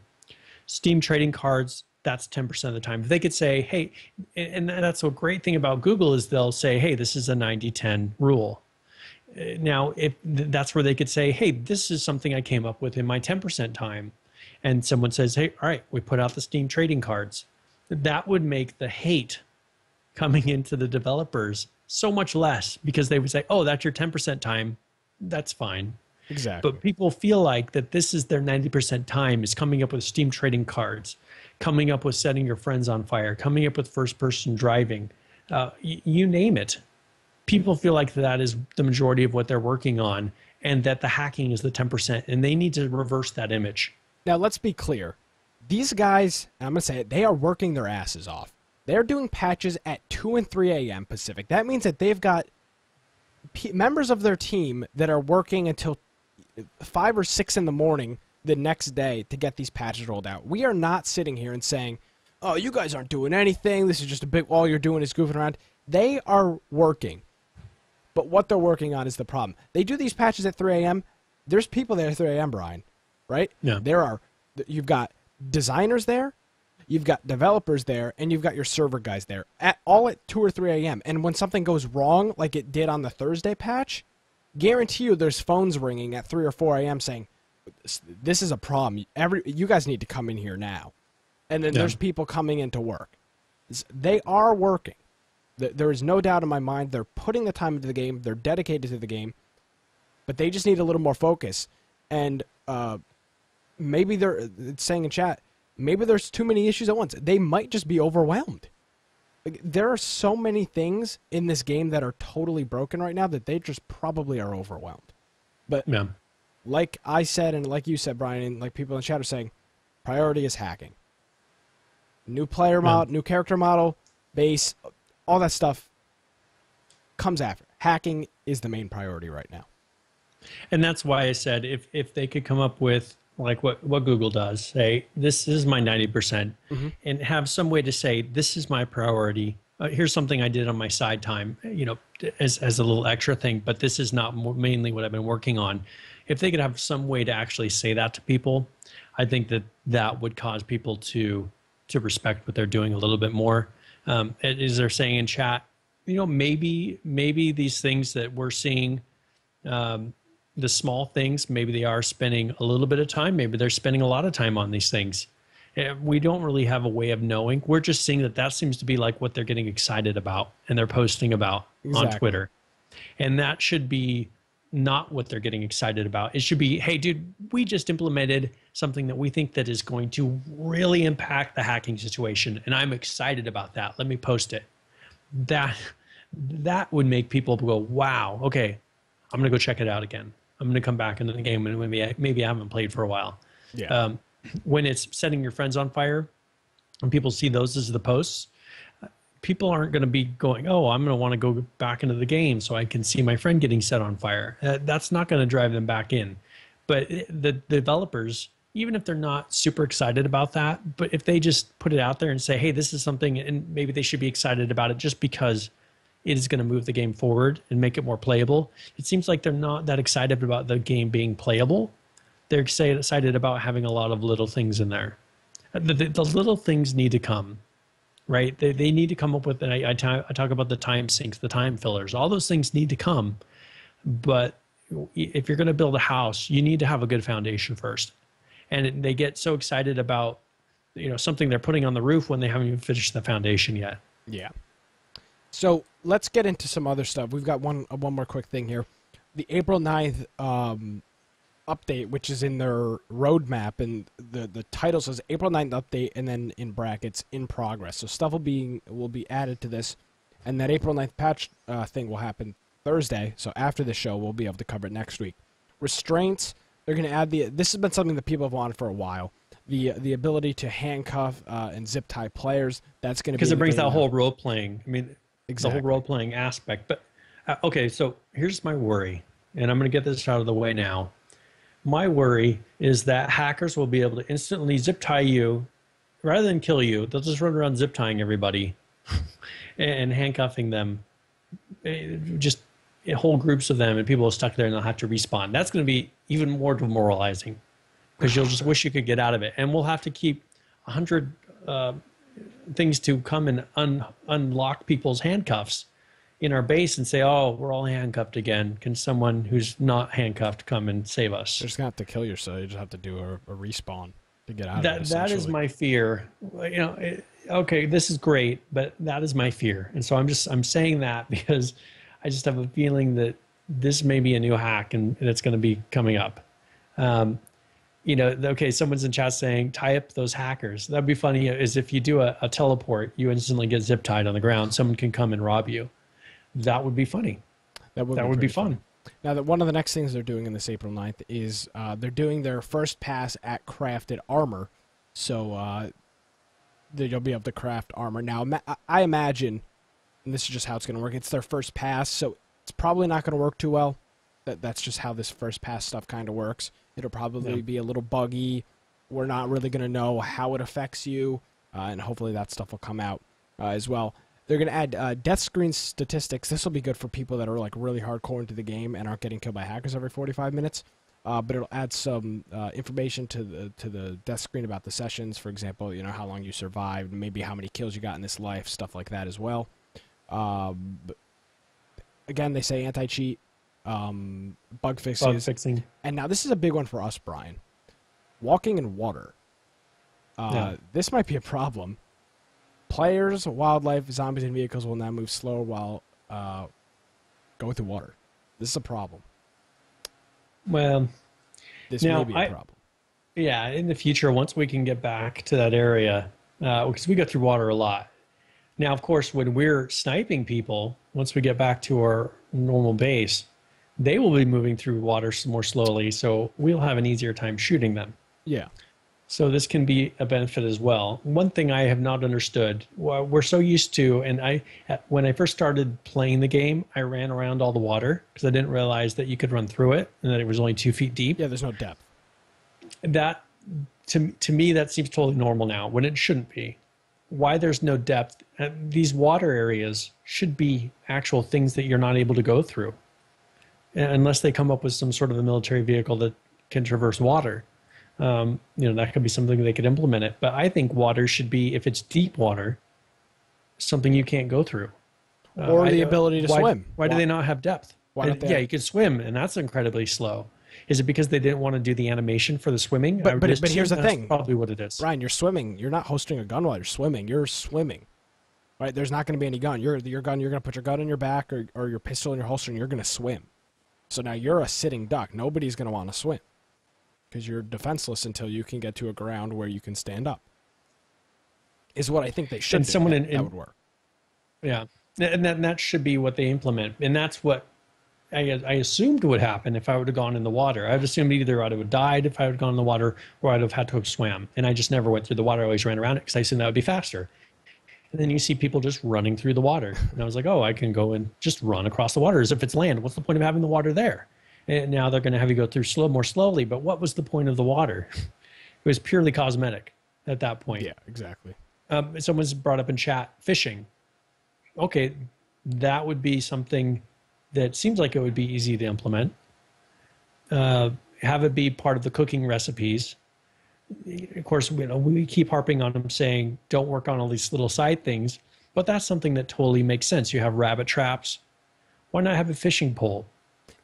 Steam trading cards, that's 10% of the time. They could say, hey, and that's a great thing about Google is they'll say, hey, this is a 90-10 rule. Now, if that's where they could say, hey, this is something I came up with in my 10% time. And someone says, hey, all right, we put out the Steam trading cards. That would make the hate coming into the developers so much less because they would say, oh, that's your 10% time. That's fine. Exactly. But people feel like that this is their 90% time is coming up with Steam trading cards, coming up with setting your friends on fire, coming up with first person driving, you name it. People feel like that is the majority of what they're working on and that the hacking is the 10%, and they need to reverse that image. Now, let's be clear. These guys, I'm going to say it, they are working their asses off. They're doing patches at 2 and 3 a.m. Pacific. That means that they've got members of their team that are working until 5 or 6 in the morning the next day to get these patches rolled out. We are not sitting here and saying, oh, you guys aren't doing anything. This is just all you're doing is goofing around. They are working. But what they're working on is the problem. They do these patches at 3 a.m. There's people there at 3 a.m., Brian, right? Yeah. You've got designers there. you've got developers there, and you've got your server guys there, all at 2 or 3 a.m. And when something goes wrong, like it did on the Thursday patch, guarantee you there's phones ringing at 3 or 4 a.m. saying, this is a problem. You guys need to come in here now. And then there's people coming into work. They are working. There is no doubt in my mind they're putting the time into the game. They're dedicated to the game. But they just need a little more focus. And maybe it's saying in chat, maybe there's too many issues at once. They might just be overwhelmed. Like, there are so many things in this game that are totally broken right now that they just probably are overwhelmed. But like I said, and like you said, Brian, and like people in the chat are saying, priority is hacking. New player model, new character model, base, all that stuff comes after. Hacking is the main priority right now. And that's why I said if they could come up with like what Google does, say, this is my 90%, and have some way to say, this is my priority. Here's something I did on my side time, as a little extra thing, but this is not mainly what I've been working on. If they could have some way to actually say that to people, I think that would cause people to respect what they're doing a little bit more. As they're saying in chat, maybe these things that we're seeing, the small things, maybe they are spending a little bit of time. Maybe they're spending a lot of time on these things. We don't really have a way of knowing. We're just seeing that seems to be like what they're getting excited about and they're posting about on Twitter. And that should be not what they're getting excited about. It should be, hey, dude, we just implemented something that we think that is going to really impact the hacking situation, and I'm excited about that. Let me post it. That would make people go, wow, okay, I'm going to go check it out again. I'm going to come back into the game, and maybe I haven't played for a while. Yeah. When it's setting your friends on fire, and people see those as the posts, people aren't going to be going, oh, I'm going to want to go back into the game so I can see my friend getting set on fire. That's not going to drive them back in. But the developers, even if they're not super excited about that, but if they just put it out there and say, hey, this is something, and maybe they should be excited about it just because it is going to move the game forward and make it more playable. It seems like they're not that excited about the game being playable. They're excited about having a lot of little things in there. The little things need to come. Right? They need to come up with, and I talk about the time sinks, the time fillers. All those things need to come. But if you're going to build a house, you need to have a good foundation first. And they get so excited about something they're putting on the roof when they haven't even finished the foundation yet. Yeah. So let's get into some other stuff. We've got one more quick thing here. The April 9th update, which is in their roadmap, and the title says April 9th update, and then in brackets, in progress. So stuff will be added to this, and that April 9th patch thing will happen Thursday. So after the show, we'll be able to cover it next week. Restraints, they're going to add this has been something that people have wanted for a while. The ability to handcuff and zip tie players. That's going to be because it brings that whole role playing. I mean, exactly. The whole role playing aspect. But okay, so here's my worry, and I'm going to get this out of the way now. My worry is that hackers will be able to instantly zip tie you rather than kill you. They'll just run around zip tying everybody and handcuffing them, just whole groups of them, and people are stuck there and they'll have to respawn. That's going to be even more demoralizing because you'll just wish you could get out of it. And we'll have to keep 100 things to come and unlock people's handcuffs in our base and say, oh, we're all handcuffed again. Can someone who's not handcuffed come and save us? You're just going to have to kill yourself. You just have to do a respawn to get out of it. That is my fear. Okay, this is great, but that is my fear. And so I'm saying that because I just have a feeling that this may be a new hack and it's going to be coming up. Okay, someone's in chat saying, tie up those hackers. That'd be funny is if you do a teleport, you instantly get zip tied on the ground. Someone can come and rob you. That would be funny. That would be fun. Now, one of the next things they're doing in this April 9th is they're doing their first pass at crafted armor. So you'll be able to craft armor. Now, I imagine, and this is just how it's going to work, it's their first pass, so it's probably not going to work too well. That's just how this first pass stuff kind of works. It'll probably be a little buggy. We're not really going to know how it affects you, and hopefully that stuff will come out as well. They're going to add death screen statistics. This will be good for people that are like really hardcore into the game and aren't getting killed by hackers every 45 minutes. but it'll add some information to the death screen about the sessions. For example, how long you survived, maybe how many kills you got in this life, stuff like that as well. But again, they say anti-cheat, bug fixes, Bug fixing. and now this is a big one for us, Brian. Walking in water. This might be a problem. Players, wildlife, zombies, and vehicles will now move slower while going through water. This is a problem. Well, This may be a problem. Yeah, in the future, once we can get back to that area, because we go through water a lot. Now, of course, when we're sniping people, once we get back to our normal base, they will be moving through water more slowly, so we'll have an easier time shooting them. Yeah. So this can be a benefit as well. One thing I have not understood, we're so used to, and when I first started playing the game, I ran around all the water because I didn't realize that you could run through it and that it was only 2 feet deep. Yeah, there's no depth. That, to me, that seems totally normal now when it shouldn't be. Why there's no depth? These water areas should be actual things that you're not able to go through, unless they come up with some sort of a military vehicle that can traverse water. That could be something they could implement it. But I think water should be, if it's deep water, something you can't go through. Or the ability to swim. Why do they not have depth? Why don't they you could swim, and that's incredibly slow. Is it because they didn't want to do the animation for the swimming? But here's the thing. Probably what it is. Brian, you're swimming. You're not hosting a gun while you're swimming. You're swimming. Right? There's not going to be any gun. Your gun, you're going to put your gun in your back or your pistol in your holster, and you're going to swim. So now you're a sitting duck. Nobody's going to want to swim because you're defenseless until you can get to a ground where you can stand up. Is what I think they should do. That would work. Yeah. And that should be what they implement. And that's what I assumed would happen if I would have gone in the water. I would assume either I would have died if I would have gone in the water or I'd have had to have swam. And I just never went through the water. I always ran around it because I assumed that would be faster. And then you see people just running through the water. And I was like, oh, I can go and just run across the water as if it's land. What's the point of having the water there? And now they're going to have you go through more slowly. But what was the point of the water? It was purely cosmetic at that point. Yeah, exactly. Someone's brought up in chat, fishing. Okay, that would be something that seems like it would be easy to implement. Have it be part of the cooking recipes. Of course, we keep harping on them saying, don't work on all these little side things, but that's something that totally makes sense. You have rabbit traps. Why not have a fishing pole?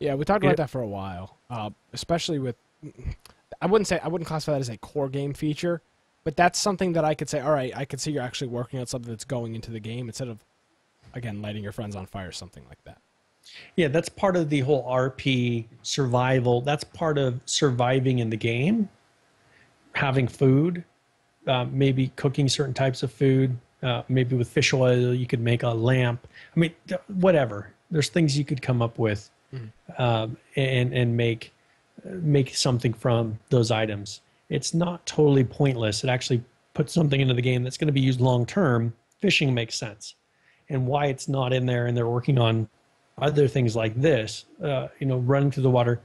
Yeah, we talked about that for a while, especially with, I wouldn't classify that as a core game feature, but that's something that I could say, all right, I could see you're actually working on something that's going into the game instead of, again, lighting your friends on fire, something like that. Yeah, that's part of the whole RP survival. That's part of surviving in the game. Having food, maybe cooking certain types of food, maybe with fish oil, you could make a lamp. I mean, whatever. There's things you could come up with and make something from those items. It's not totally pointless. It actually puts something into the game that's going to be used long term. Fishing makes sense. And why it's not in there and they're working on other things like this, running through the water.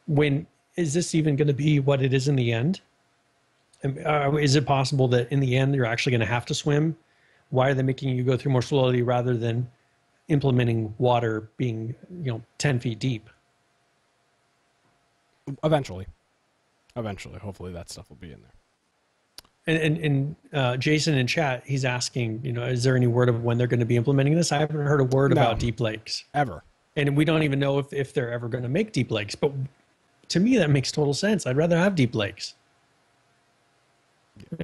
When is this even going to be what it is in the end? Is it possible that in the end you're actually going to have to swim? Why are they making you go through more slowly rather than implementing water being 10 feet deep? Eventually, hopefully that stuff will be in there. And Jason in chat, he's asking, is there any word of when they're going to be implementing this? I haven't heard a word about deep lakes ever, and we don't even know if they're ever going to make deep lakes. But to me, that makes total sense. I'd rather have deep lakes.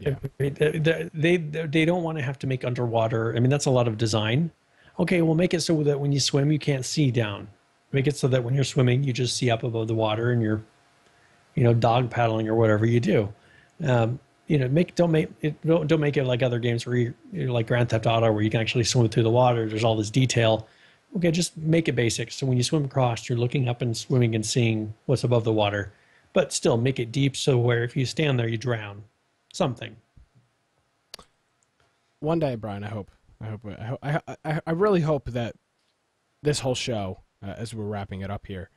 Yeah. They don't want to have to make underwater. I mean, that's a lot of design. Okay, we'll make it so that when you swim, you can't see down. Make it so that when you're swimming, you just see up above the water and you're, dog paddling or whatever you do. Don't make it like other games where you're like Grand Theft Auto where you can actually swim through the water. There's all this detail. Okay, just make it basic. So when you swim across, you're looking up and swimming and seeing what's above the water, but still make it deep so where if you stand there, you drown. Something. One day, Brian, I really hope that this whole show, as we're wrapping it up here,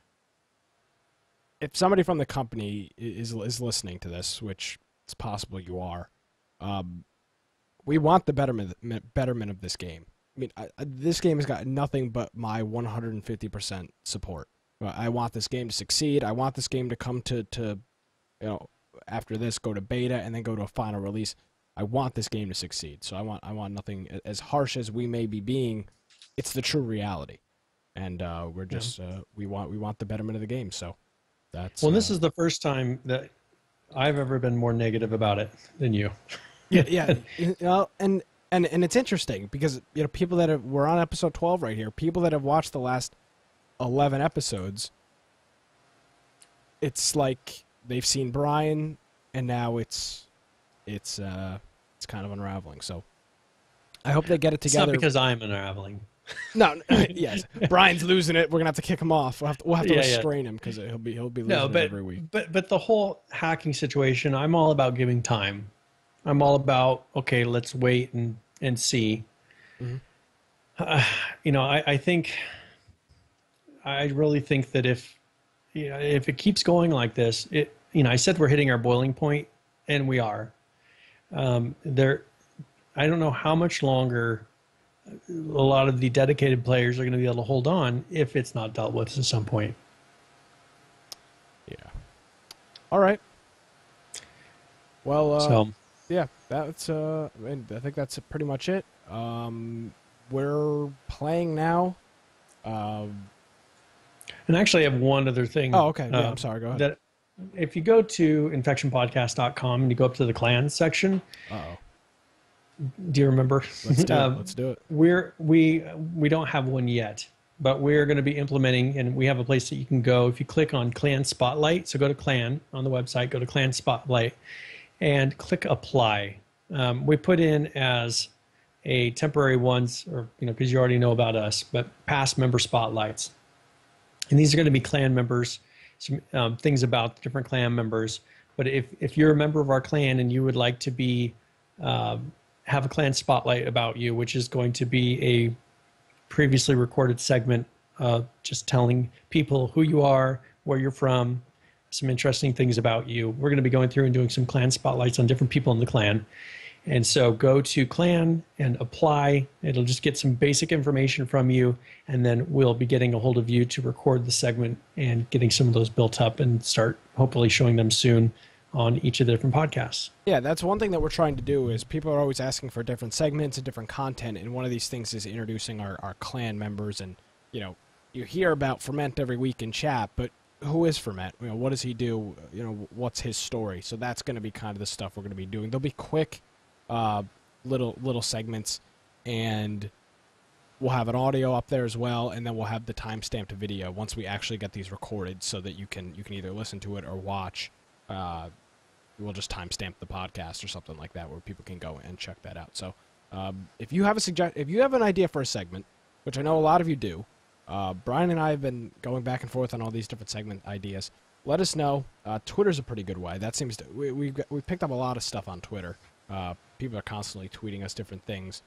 if somebody from the company is listening to this, which it's possible you are, we want the betterment of this game. I mean, this game has got nothing but my 150% support. I want this game to succeed. I want this game to come to after this go to beta and then go to a final release. I want this game to succeed. So I want nothing as harsh as we may be being. It's the true reality, and we're just we want the betterment of the game. So that's this is the first time that I've ever been more negative about it than you. Yeah. And it's interesting because people that we're on episode 12 right here, people that have watched the last 11 episodes, it's like they've seen Brian, and now it's kind of unraveling. So I hope they get it together. It's not because I'm unraveling. No, yes, Brian's losing it. We're gonna have to kick him off. We'll have to restrain him because he'll be losing it every week. But the whole hacking situation, I'm all about giving time. I'm all about, okay, let's wait and see. Mm-hmm. I really think that if it keeps going like this, I said we're hitting our boiling point, and we are. I don't know how much longer a lot of the dedicated players are going to be able to hold on if it's not dealt with at some point. Yeah. All right. Well, yeah, that's I think that's pretty much it. We're playing now. And actually, I have one other thing. Oh, okay. Yeah, I'm sorry. Go ahead. That if you go to infectionpodcast.com and you go up to the clans section. Uh-oh. Do you remember? Let's do it. Let's do it. We don't have one yet, but we're going to be implementing, and we have a place that you can go if you click on Clan Spotlight. So go to Clan on the website, go to Clan Spotlight, and click Apply. We put in as a temporary ones, or because you already know about us, but past member spotlights, and these are going to be clan members. Some things about different clan members. But if you're a member of our clan and you would like to be have a clan spotlight about you, which is going to be a previously recorded segment, just telling people who you are, where you're from, some interesting things about you. We're going to be going through and doing some clan spotlights on different people in the clan. And so go to Clan and apply. It'll just get some basic information from you, and then we'll be getting a hold of you to record the segment and getting some of those built up and start hopefully showing them soon on each of the different podcasts. Yeah, that's one thing that we're trying to do is people are always asking for different segments and different content, and one of these things is introducing our clan members. And, you hear about Ferment every week in chat, but who is Ferment? What does he do? What's his story? So that's going to be kind of the stuff we're going to be doing. They'll be quick little segments, and we'll have an audio up there as well, and then we'll have the time-stamped video once we actually get these recorded so that you can either listen to it or watch. We'll just timestamp the podcast or something like that where people can go and check that out. So if you have if you have an idea for a segment, which I know a lot of you do, Brian and I have been going back and forth on all these different segment ideas. Let us know. Twitter's a pretty good way. That seems to we've picked up a lot of stuff on Twitter. People are constantly tweeting us different things.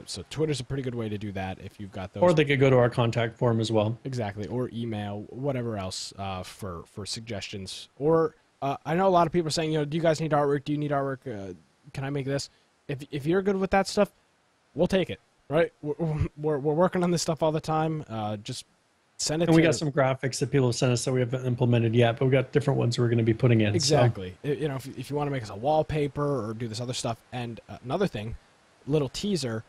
So Twitter's a pretty good way to do that if you've got those. Or they could go to our contact form as well. Exactly. Or email, whatever else for suggestions. Or I know a lot of people are saying, do you guys need artwork? Do you need artwork? Can I make this? If you're good with that stuff, we'll take it. Right? We're working on this stuff all the time. Just send it. And we got some graphics that people have sent us that we haven't implemented yet, but we got different ones we're going to be putting in. Exactly. So. If you want to make us a wallpaper or do this other stuff. And another thing, little teaser,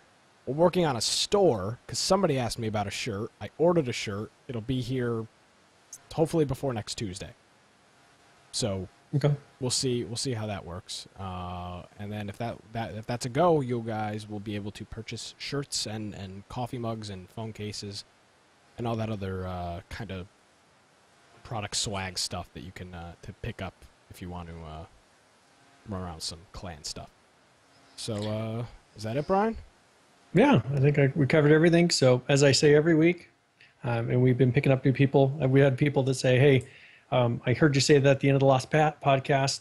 we're working on a store because somebody asked me about a shirt. I ordered a shirt. It'll be here hopefully before next Tuesday. So okay. We'll see how that works. And then if that's a go, you guys will be able to purchase shirts and coffee mugs and phone cases and all that other kind of product swag stuff that you can to pick up if you want to run around some clan stuff. So is that it, Brian? Yeah, I think we covered everything. So as I say every week, and we've been picking up new people. We had people that say, hey, I heard you say that at the end of the last podcast,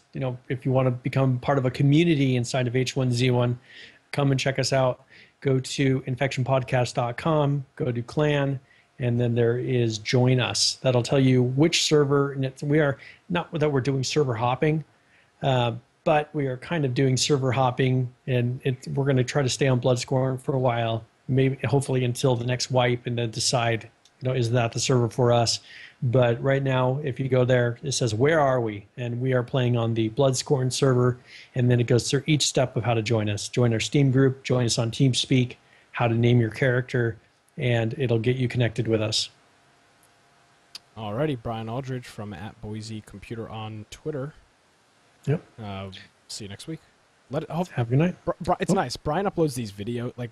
if you want to become part of a community inside of H1Z1, come and check us out. Go to infectionpodcast.com, go to clan, and then there is join us. That'll tell you which server, and we are not that we're doing server hopping, but we are kind of doing server hopping, and we're going to try to stay on Bloodscorn for a while, maybe hopefully until the next wipe, and then decide is that the server for us? But right now, if you go there, it says, where are we? And we are playing on the Bloodscorn server. And then it goes through each step of how to join us. Join our Steam group, join us on TeamSpeak, how to name your character, and it'll get you connected with us. Alrighty, Brian Aldridge from @BoiseComputer on Twitter. Yep. See you next week. Have a good night. It's nice. Brian uploads these videos. Like,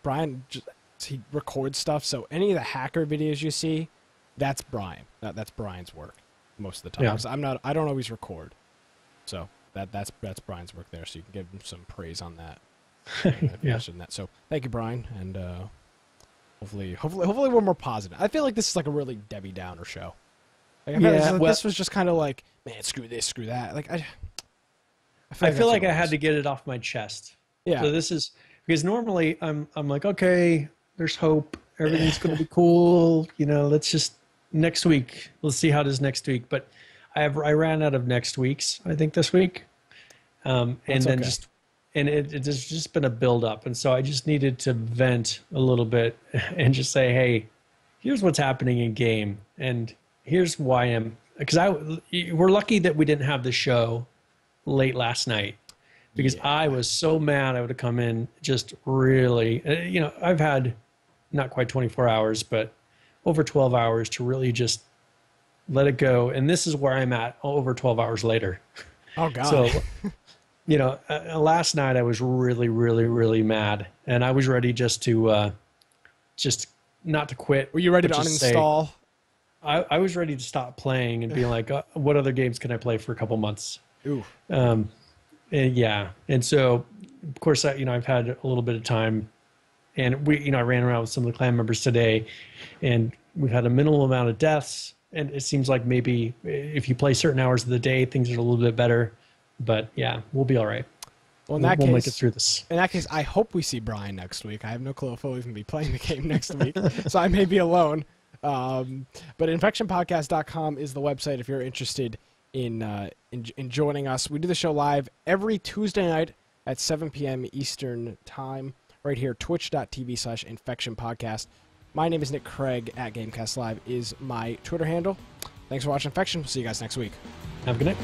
he records stuff, so any of the hacker videos you see, that's Brian. That's Brian's work most of the time. Yeah. I don't always record, so that's Brian's work there. So you can give him some praise on that. Yeah. That. So thank you, Brian, and hopefully we're more positive. I feel like this is like a really Debbie Downer show. Like, this was just kind of like, man, screw this, screw that. Like I feel like I had to get it off my chest. Yeah. So this is because normally I'm like, okay, there's hope. Everything's going to be cool. Let's just next week. Let's see how it is next week. But I ran out of next week's, I think, this week. And then it's just been a build up. And so I just needed to vent a little bit and just say, hey, here's what's happening in game. And here's why we're lucky that we didn't have the show late last night, because I was so mad. I would have come in just really, I've had not quite 24 hours, but over 12 hours to really just let it go. And this is where I'm at over 12 hours later. Oh God. So, last night I was really, really, really mad, and I was ready just to, just not to quit. Were you ready to uninstall? I was ready to stop playing and be like, what other games can I play for a couple months? Ooh. And so of course I've had a little bit of time, and I ran around with some of the clan members today, and we've had a minimal amount of deaths, and it seems like maybe if you play certain hours of the day, things are a little bit better, but yeah, we'll be all right. Well, we'll make it through this. In that case, I hope we see Brian next week. I have no clue if he'll even be playing the game next week, so I may be alone. But infectionpodcast.com is the website if you're interested in joining us. We do the show live every Tuesday night at 7 p.m. Eastern Time, right here, twitch.tv/infectionpodcast. My name is Nick Craig. @GamecastLive is my Twitter handle. Thanks for watching Infection. We'll see you guys next week. Have a good night.